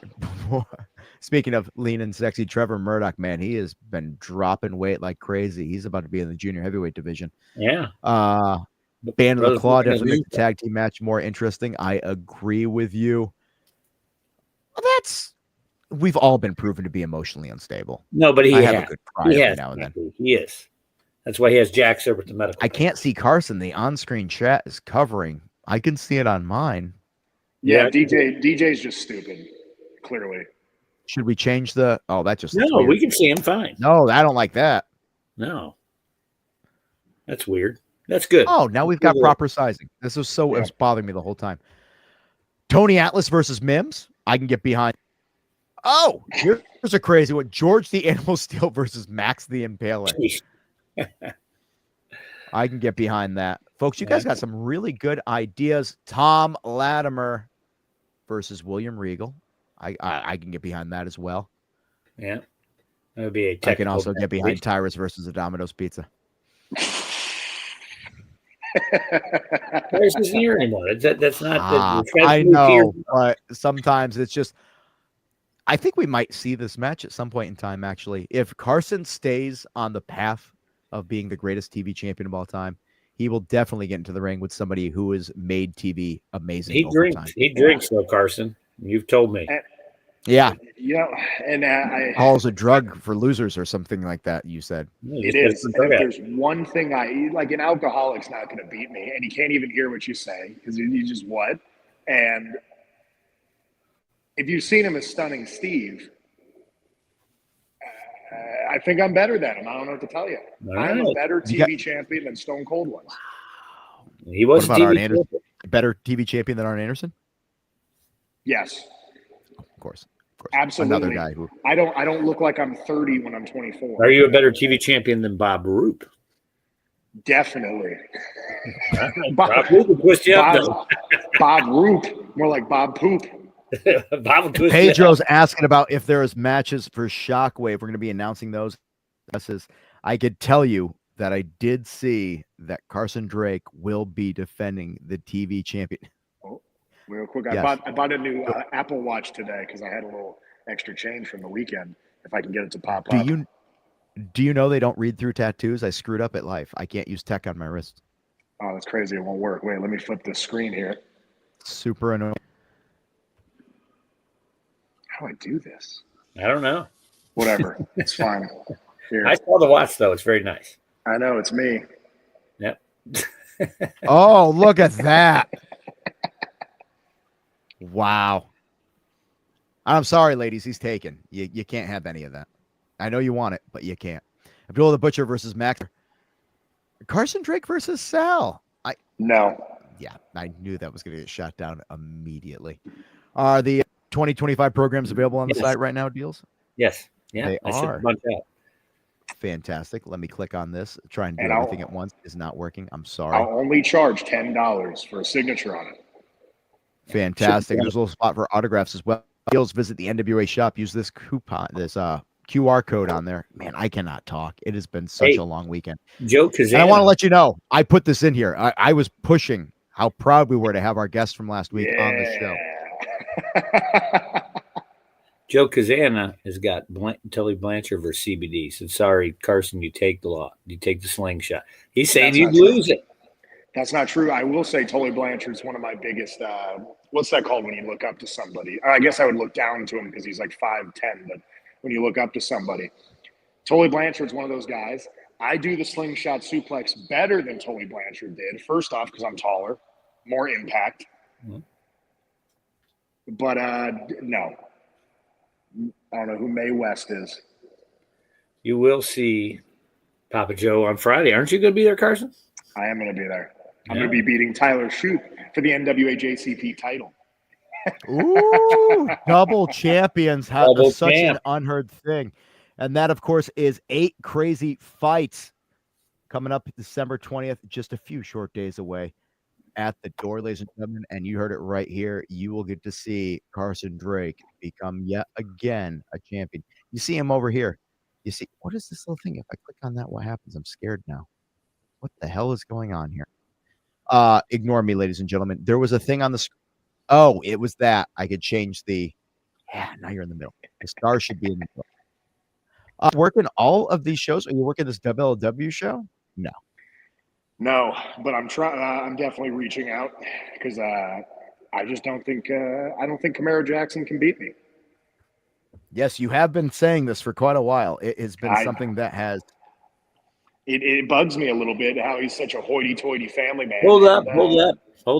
Speaking of lean and sexy, Trevor Murdoch, man, he has been dropping weight like crazy. He's about to be in the junior heavyweight division. Yeah. Band of the Claw definitely make the tag team match more interesting. I agree with you. Well, we've all been proven to be emotionally unstable. No, but I have a good cry every now and then. He is. That's why he has Jax there with the medical. I can't see Carson. The on-screen chat is covering. I can see it on mine. Yeah, DJ's just stupid. Clearly. Should we change the? Oh, that just no. We can see him fine. No, I don't like that. No, that's weird. That's good. Oh, now we've got proper sizing. This was it was bothering me the whole time. Tony Atlas versus Mims. I can get behind. Oh, here's a crazy one. George the Animal Steel versus Max the Impaler. I can get behind that. Folks, you guys got some really good ideas. Tom Latimer versus William Regal. I can get behind that as well. Yeah. That would be a I can technical also get behind demonstration. Tyrus versus a Domino's Pizza. Tyrus isn't here anymore. That's not the I moved here. know, but sometimes it's just. I think we might see this match at some point in time. Actually, if Carson stays on the path of being the greatest TV champion of all time, he will definitely get into the ring with somebody who has made TV amazing. He over time. drinks. He drinks though, Carson. You've told me. Yeah, You know, and I calls a drug for losers or something like that. You said it is. And if there's one thing like, an alcoholic's not going to beat me, and he can't even hear what you say because you just what. And if you've seen him as Stunning Steve, I think I'm better than him. I don't know what to tell you. I'm a better TV champion than Stone Cold was. He was what about Arn TV Anderson? champion. Better TV champion than Arn Anderson? Yes, Of course. absolutely. Another guy who I don't look like I'm 30 when I'm 24. Are you a better TV champion than Bob Roop? Definitely. Bob Roop will twist you up, though. Bob Roop, more like Bob Poop. Bob will twist you up. Pedro's asking about if there is matches for Shockwave. We're going to be announcing those. I could tell you that I did see that Carson Drake will be defending the TV champion. Oh, real quick, Yes. I bought a new Apple Watch today because I had a little extra change from the weekend. If I can get it to pop up. Do you know they don't read through tattoos? I screwed up at life. I can't use tech on my wrist. Oh, that's crazy. It won't work. Wait, let me flip this screen here. Super annoying. How do I do this? I don't know. Whatever. It's fine. Here. I saw the watch, though. It's very nice. I know it's me. Yep. Oh, look at that. Wow. I'm sorry, ladies. He's taken. You can't have any of that. I know you want it, but you can't. Abdullah the Butcher versus Max. Carson Drake versus Sal. No. Yeah, I knew that was going to get shot down immediately. Are the 2025 programs available on the Yes. site right now, Deals? Yes. Yeah. They I sent are. a bunch out. Fantastic. Let me click on this. Try and do And everything at once. Is not working. I'm sorry. I'll only charge $10 for a signature on it. Fantastic. There's a little spot for autographs as well. Deals, visit the NWA shop. Use this coupon, this QR code on there. Man, I cannot talk. It has been such a long weekend. Joe Kazana. And I want to let you know, I put this in here. I was pushing how proud we were to have our guest from last week on the show. Joe Kazana has got Tully Blanchard versus CBD. Said, sorry, Carson, you take the law. You take the slingshot. He's saying That's you'd not true. lose it. That's not true. I will say Tully Blanchard's one of my biggest what's that called when you look up to somebody? I guess I would look down to him because he's like 5'10", but when you look up to somebody, Tully Blanchard's one of those guys. I do the slingshot suplex better than Tully Blanchard did. First off, because I'm taller, more impact. Mm-hmm. But no. I don't know who Mae West is. You will see Papa Joe on Friday. Aren't you going to be there, Carson? I am going to be there. I'm Yeah. going to be beating Tyler Shute for the NWA JCP title. Ooh, double champions. Double Such champ. an unheard thing. And that, of course, is 8 crazy fights coming up December 20th, just a few short days away at the door, ladies and gentlemen. And you heard it right here. You will get to see Carson Drake become yet again a champion. You see him over here. You see, what is this little thing? If I click on that, what happens? I'm scared now. What the hell is going on here? Ignore me, ladies and gentlemen. There was a thing on the screen. Oh, it was that. I could change the. Yeah, now you're in the middle. The star should be in the middle. Working all of these shows? Are you working this WLW show? No. No, but I'm trying. I'm definitely reaching out because I just don't think Camaro Jackson can beat me. Yes, you have been saying this for quite a while. It has been something that has. It bugs me a little bit how he's such a hoity-toity family man. Hold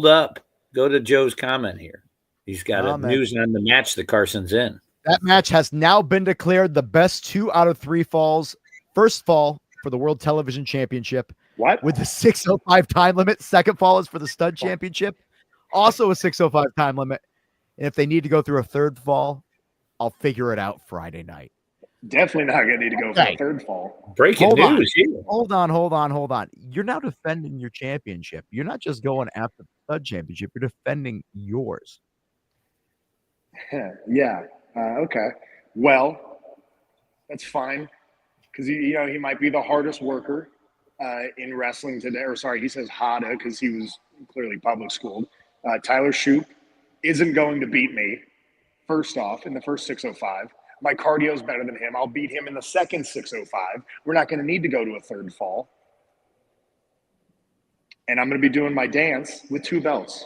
up. Go to Joe's comment here. He's got news on the match that Carson's in. That match has now been declared the best 2 out of 3 falls. First fall for the World Television Championship. What? With the 6:05 time limit. Second fall is for the Stud Championship. Also a 6:05 time limit. And if they need to go through a third fall, I'll figure it out Friday night. Definitely not going to need to go for a third fall. Breaking news here. Hold on. You're now defending your championship. You're not just going after the Stud Championship. You're defending yours. Yeah. Okay. Well, That's fine. Because, he might be the hardest worker in wrestling today. Or sorry, he says Hada because he was clearly public schooled. Tyler Shoup isn't going to beat me, first off, in the first 605. My cardio is better than him. I'll beat him in the second 605. We're not going to need to go to a third fall. And I'm going to be doing my dance with 2 belts.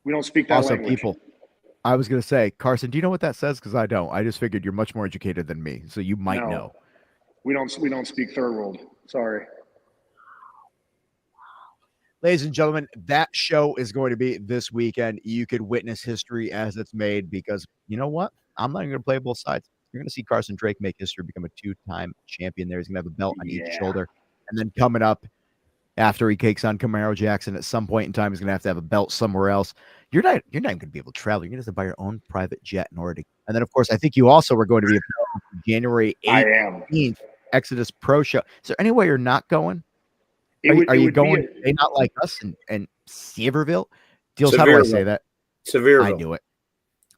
We don't speak that language. People, I was going to say, Carson, do you know what that says? Because I don't. I just figured you're much more educated than me, so you might know. We don't speak third world. Sorry. Ladies and gentlemen, that show is going to be this weekend. You could witness history as it's made because you know what? I'm not even going to play both sides. You're going to see Carson Drake make history, become a 2-time champion there. He's going to have a belt on each shoulder. And then coming up after he takes on Camaro Jackson, at some point in time, he's going to have a belt somewhere else. You're not even going to be able to travel. You're going to have to buy your own private jet in order to. And then, of course, I think you also are going to be January 18th, Exodus Pro Show. Is there any way you're not going? Are you going? They not like us and Sevierville? Dealz, how do I say that? Sevierville. I knew it.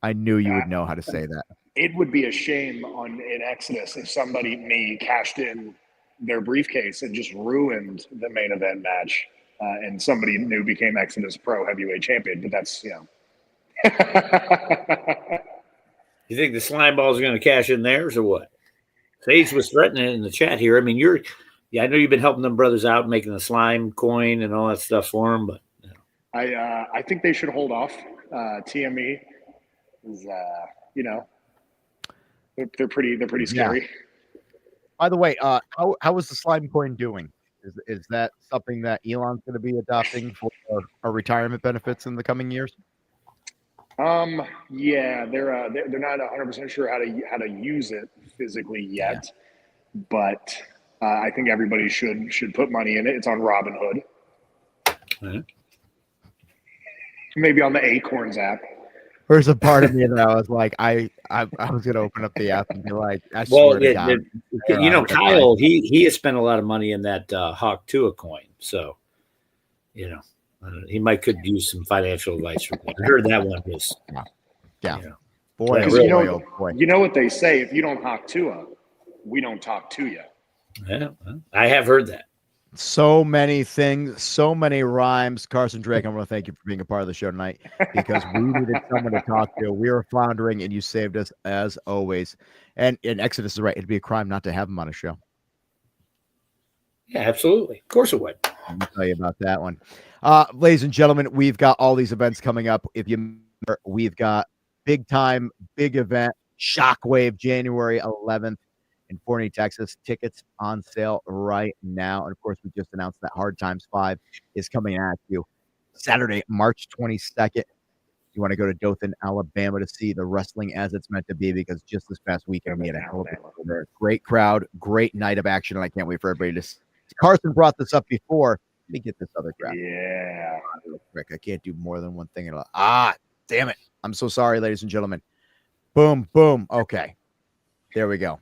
I knew you would know how to say that. It would be a shame in Exodus if somebody cashed in their briefcase and just ruined the main event match, and somebody new became Exodus Pro Heavyweight Champion. But that's You think the slime balls are going to cash in theirs or what? Sage was threatening it in the chat here. I mean, I know you've been helping them brothers out, making the slime coin and all that stuff for them, but I think they should hold off. TME is, they're pretty scary. Yeah. By the way, how is the slime coin doing? Is that something that Elon's going to be adopting for our retirement benefits in the coming years? Yeah, they're not 100% sure how to use it physically yet, but I think everybody should put money in it. It's on Robinhood. Mm-hmm. Maybe on the Acorns app. There's a part of me that I was like, I was gonna open up the app and be like, I swear to God. Kyle, he has spent a lot of money in that Hawk Tua coin, so he could use some financial advice from that. I heard that one was, boy, really, boy. You know what they say: if you don't Hawk Tua, we don't talk to you. Yeah, I have heard that. So many things, so many rhymes. Carson Drake, I want to thank you for being a part of the show tonight because we needed someone to talk to. We were floundering, and you saved us as always. And Exodus is right; it'd be a crime not to have him on a show. Yeah, absolutely. Of course it would. Let me tell you about that one. Ladies and gentlemen, we've got all these events coming up. If you remember, we've got big event, Shockwave, January 11th. In Forney, Texas. Tickets on sale right now. And, of course, we just announced that Hard Times 5 is coming at you Saturday, March 22nd. You want to go to Dothan, Alabama to see the wrestling as it's meant to be because just this past weekend we had a hell of a great crowd, great night of action, and I can't wait for everybody to see. Carson brought this up before. Let me get this other graph. Yeah. Rick, I can't do more than one thing. Damn it. I'm so sorry, ladies and gentlemen. Boom, boom. Okay. There we go.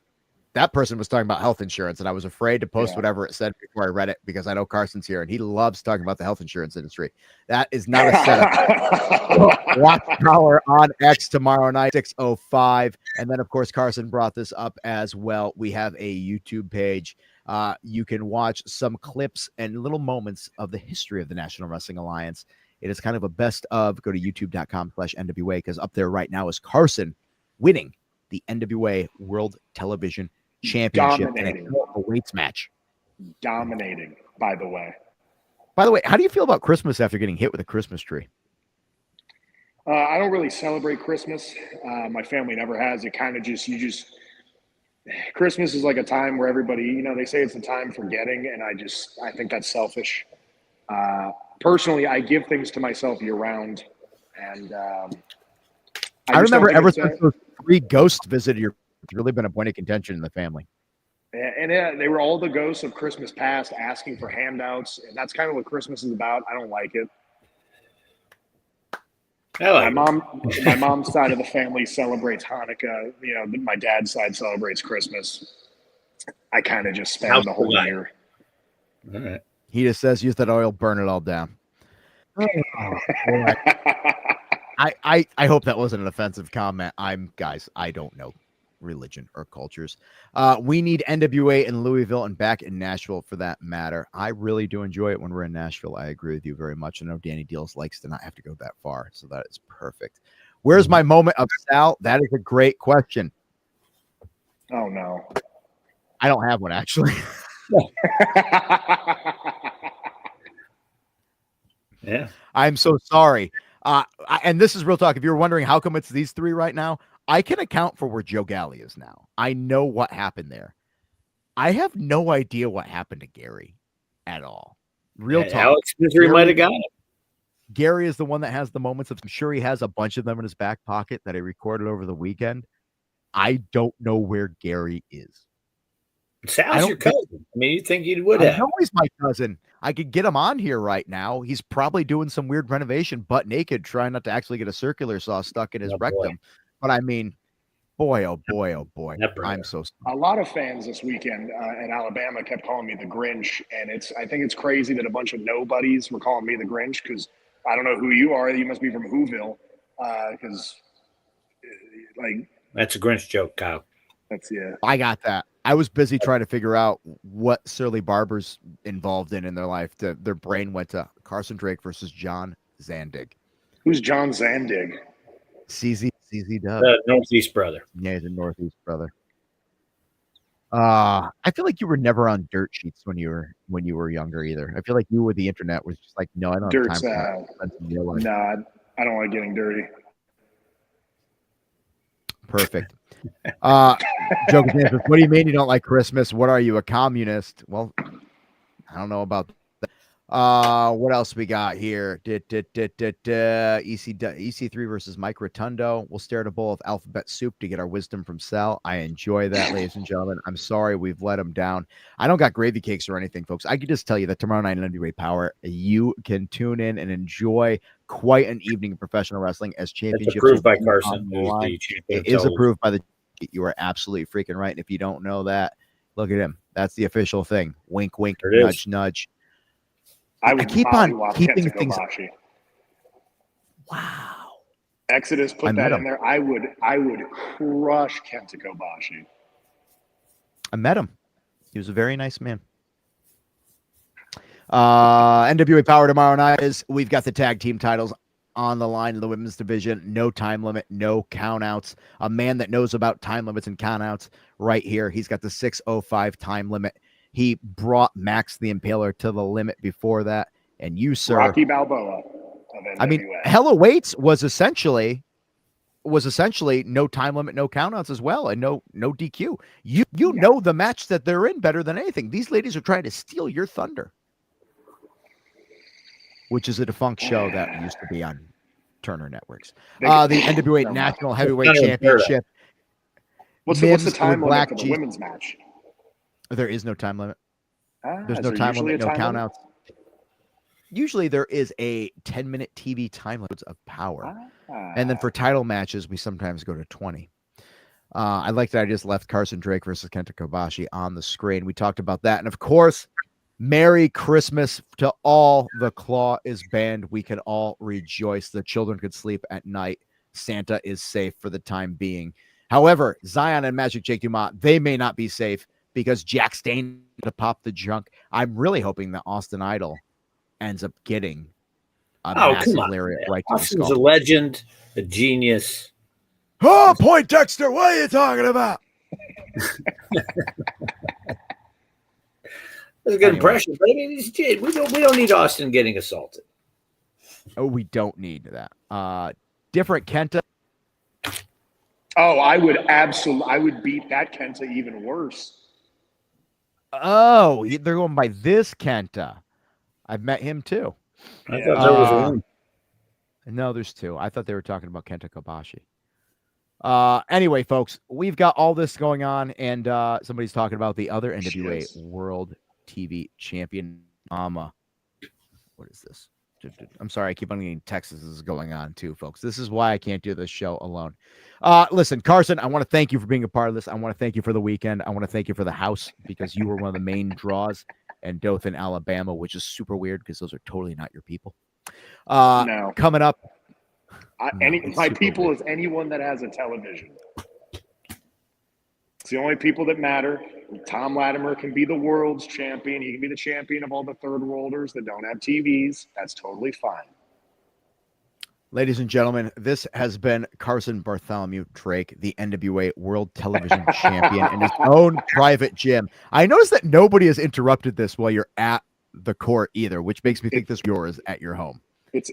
That person was talking about health insurance, and I was afraid to post whatever it said before I read it because I know Carson's here, and he loves talking about the health insurance industry. That is not a setup. Watch Power on X tomorrow night, 6:05. And then, of course, Carson brought this up as well. We have a YouTube page. You can watch some clips and little moments of the history of the National Wrestling Alliance. It is kind of a best of. Go to youtube.com/NWA because up there right now is Carson winning the NWA World Television Championship in a weights match. Dominating, by the way. By the way, how do you feel about Christmas after getting hit with a Christmas tree? I don't really celebrate Christmas. My family never has. It kind of Christmas is like a time where everybody, they say it's a time for getting, and I think that's selfish. Personally, I give things to myself year round, and I remember ever since those 3 ghosts visited your. It's really been a point of contention in the family. And they were all the ghosts of Christmas past asking for handouts. And that's kind of what Christmas is about. I don't like it. My mom's side of the family celebrates Hanukkah. My dad's side celebrates Christmas. I kind of just spend the whole year. All right. He just says, use that oil, burn it all down. I hope that wasn't an offensive comment. Guys, I don't know religion or cultures. We need NWA in Louisville and back in Nashville for that matter. I really do enjoy it when we're in Nashville. I agree with you very much. I know Danny Dealz likes to not have to go that far, so that is perfect. Where's my moment of Sal? That is a great question. Oh, no. I don't have one, actually. Yeah. I'm so sorry. And this is real talk. If you're wondering how come it's these three right now, I can account for where Joe Galli is now. I know what happened there. I have no idea what happened to Gary at all. Real talk. Alex Misery might have got it. Gary is the one that has the moments of, I'm sure he has a bunch of them in his back pocket that he recorded over the weekend. I don't know where Gary is. Sal's your cousin. I mean, you think you would have. I know he's my cousin. I could get him on here right now. He's probably doing some weird renovation, butt naked, trying not to actually get a circular saw stuck in his rectum. Boy. But I mean, boy, oh boy, oh boy. I'm so sorry. A lot of fans this weekend in Alabama kept calling me the Grinch, and I think it's crazy that a bunch of nobodies were calling me the Grinch because I don't know who you are. You must be from Whoville, because like that's a Grinch joke, Kyle. That's I got that. I was busy trying to figure out what Surly Barber's involved in their life. Their brain went to Carson Drake versus John Zandig. Who's John Zandig? CZ Dub. The Northeast brother. Yeah, he's a Northeast brother. I feel like you were never on dirt sheets when you were younger either. I feel like you with the internet was just like, no, I don't have time for that. Nah, I don't like getting dirty. Perfect. Joke answers, what do you mean you don't like Christmas? What are you, a communist? Well, I don't know about that. What else we got here? EC3 versus Mike Rotundo. We'll stare at a bowl of alphabet soup to get our wisdom from Sal. I enjoy that, ladies and gentlemen. I'm sorry we've let him down. I don't got gravy cakes or anything, folks. I can just tell you that tomorrow night in NWA Power, you can tune in and enjoy quite an evening of professional wrestling as championships. It's approved by Carson. It is approved by the. You are absolutely freaking right. And if you don't know that, look at him. That's the official thing. Wink, wink, nudge, nudge. I keep on keeping things. Wow. Exodus put that in there. I would crush Kenta Kobashi. I met him. He was a very nice man. NWA Power tomorrow night is we've got the tag team titles on the line in the women's division. No time limit, no countouts. A man that knows about time limits and countouts right here. He's got the 6:05 time limit. He brought Max the Impaler to the limit before that. And you, sir. Rocky Balboa. I mean, Hella Weights was essentially no time limit, no countouts as well, and no DQ. You know the match that they're in better than anything. These ladies are trying to steal your thunder, which is a defunct show that used to be on Turner Networks. The NWA National Heavyweight Championship. What's the time limit for the women's match? There is no time limit. There's no time limit, no countouts. Usually there is a 10-minute TV time limit of Power. And then for title matches, we sometimes go to 20. I like that I just left Carson Drake versus Kenta Kobashi on the screen. We talked about that. And of course, Merry Christmas to all. The claw is banned. We can all rejoice. The children could sleep at night. Santa is safe for the time being. However, Zion and Magic Jake Dumas, they may not be safe because Jack Stain to pop the junk. I'm really hoping that Austin Idol ends up getting a massive lariat right to the skull. Austin's a legend, a genius. Oh, Point Dexter, what are you talking about? That's a good impression. But I mean, we don't need Austin getting assaulted. Oh, we don't need that. Different Kenta. Oh, I would beat that Kenta even worse. Oh, they're going by this Kenta. I've met him too. I thought there was one. No, there's two. I thought they were talking about Kenta Kobashi. Anyway, folks, we've got all this going on, and somebody's talking about the other NWA World TV Champion. What is this? I'm sorry, I keep on getting texts. This is going on too, folks. This is why I can't do this show alone. Listen, Carson, I want to thank you for being a part of this. I want to thank you for the weekend. I want to thank you for the house because you were one of the main draws in Dothan, Alabama, which is super weird because those are totally not your people. No. Coming up. My people is anyone that has a television. It's the only people that matter. Tom Latimer can be the world's champion. He can be the champion of all the third worlders that don't have TVs. That's totally fine. Ladies and gentlemen, this has been Carson Bartholomew Drake, the NWA World Television Champion in his own private gym. I noticed that nobody has interrupted this while you're at the court either, which makes me think this is yours at your home. It's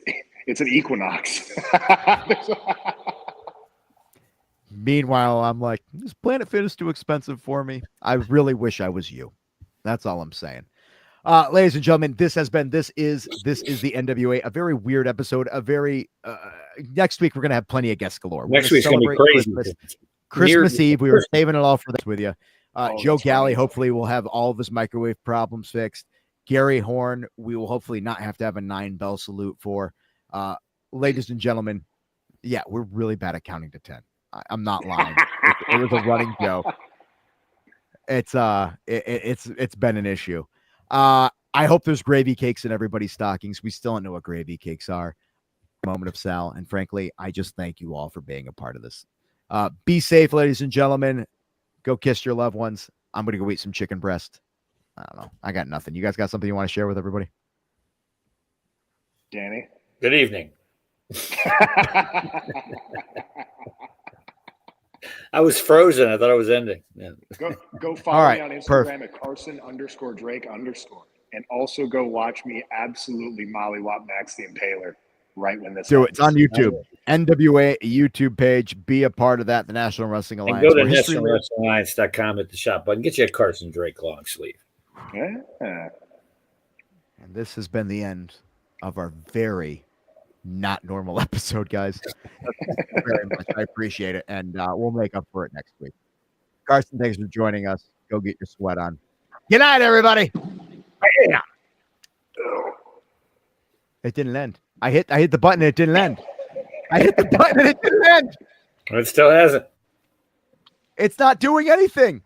an Equinox. Meanwhile, I'm like, this Planet Fit is too expensive for me. I really wish I was you. That's all I'm saying. Ladies and gentlemen, this is the NWA, a very weird episode, next week we're going to have plenty of guests galore. Next week's going to be crazy. Christmas Eve, we were saving it all for this with you. Joe Galli, hopefully will have all of his microwave problems fixed. Gary Horne, we will hopefully not have to have a 9-bell salute for. Ladies and gentlemen, yeah, we're really bad at counting to 10. I'm not lying. It was a running joke. It's been an issue. I hope there's gravy cakes in everybody's stockings. We still don't know what gravy cakes are. Moment of Sal. And frankly, I just thank you all for being a part of this. Be safe, ladies and gentlemen. Go kiss your loved ones. I'm going to go eat some chicken breast. I don't know. I got nothing. You guys got something you want to share with everybody? Danny? Good evening. I was frozen. I thought I was ending. Yeah. Go follow me on Instagram at Carson_Drake_. And also go watch me absolutely mollywop Max the Impaler right when this do it. It's on YouTube. NWA YouTube page. Be a part of that. The National Wrestling Alliance. And go to NationalWrestlingAlliance.com at the shop button. Get you a Carson Drake long sleeve. Yeah. And this has been the end of our very not normal episode, guys. Very much. I appreciate it. And we'll make up for it next week. Carson, thanks for joining us. Go get your sweat on. Good night, everybody. Yeah. It didn't end. I hit the button and it didn't end. I hit the button and it didn't end. It still hasn't. It's not doing anything.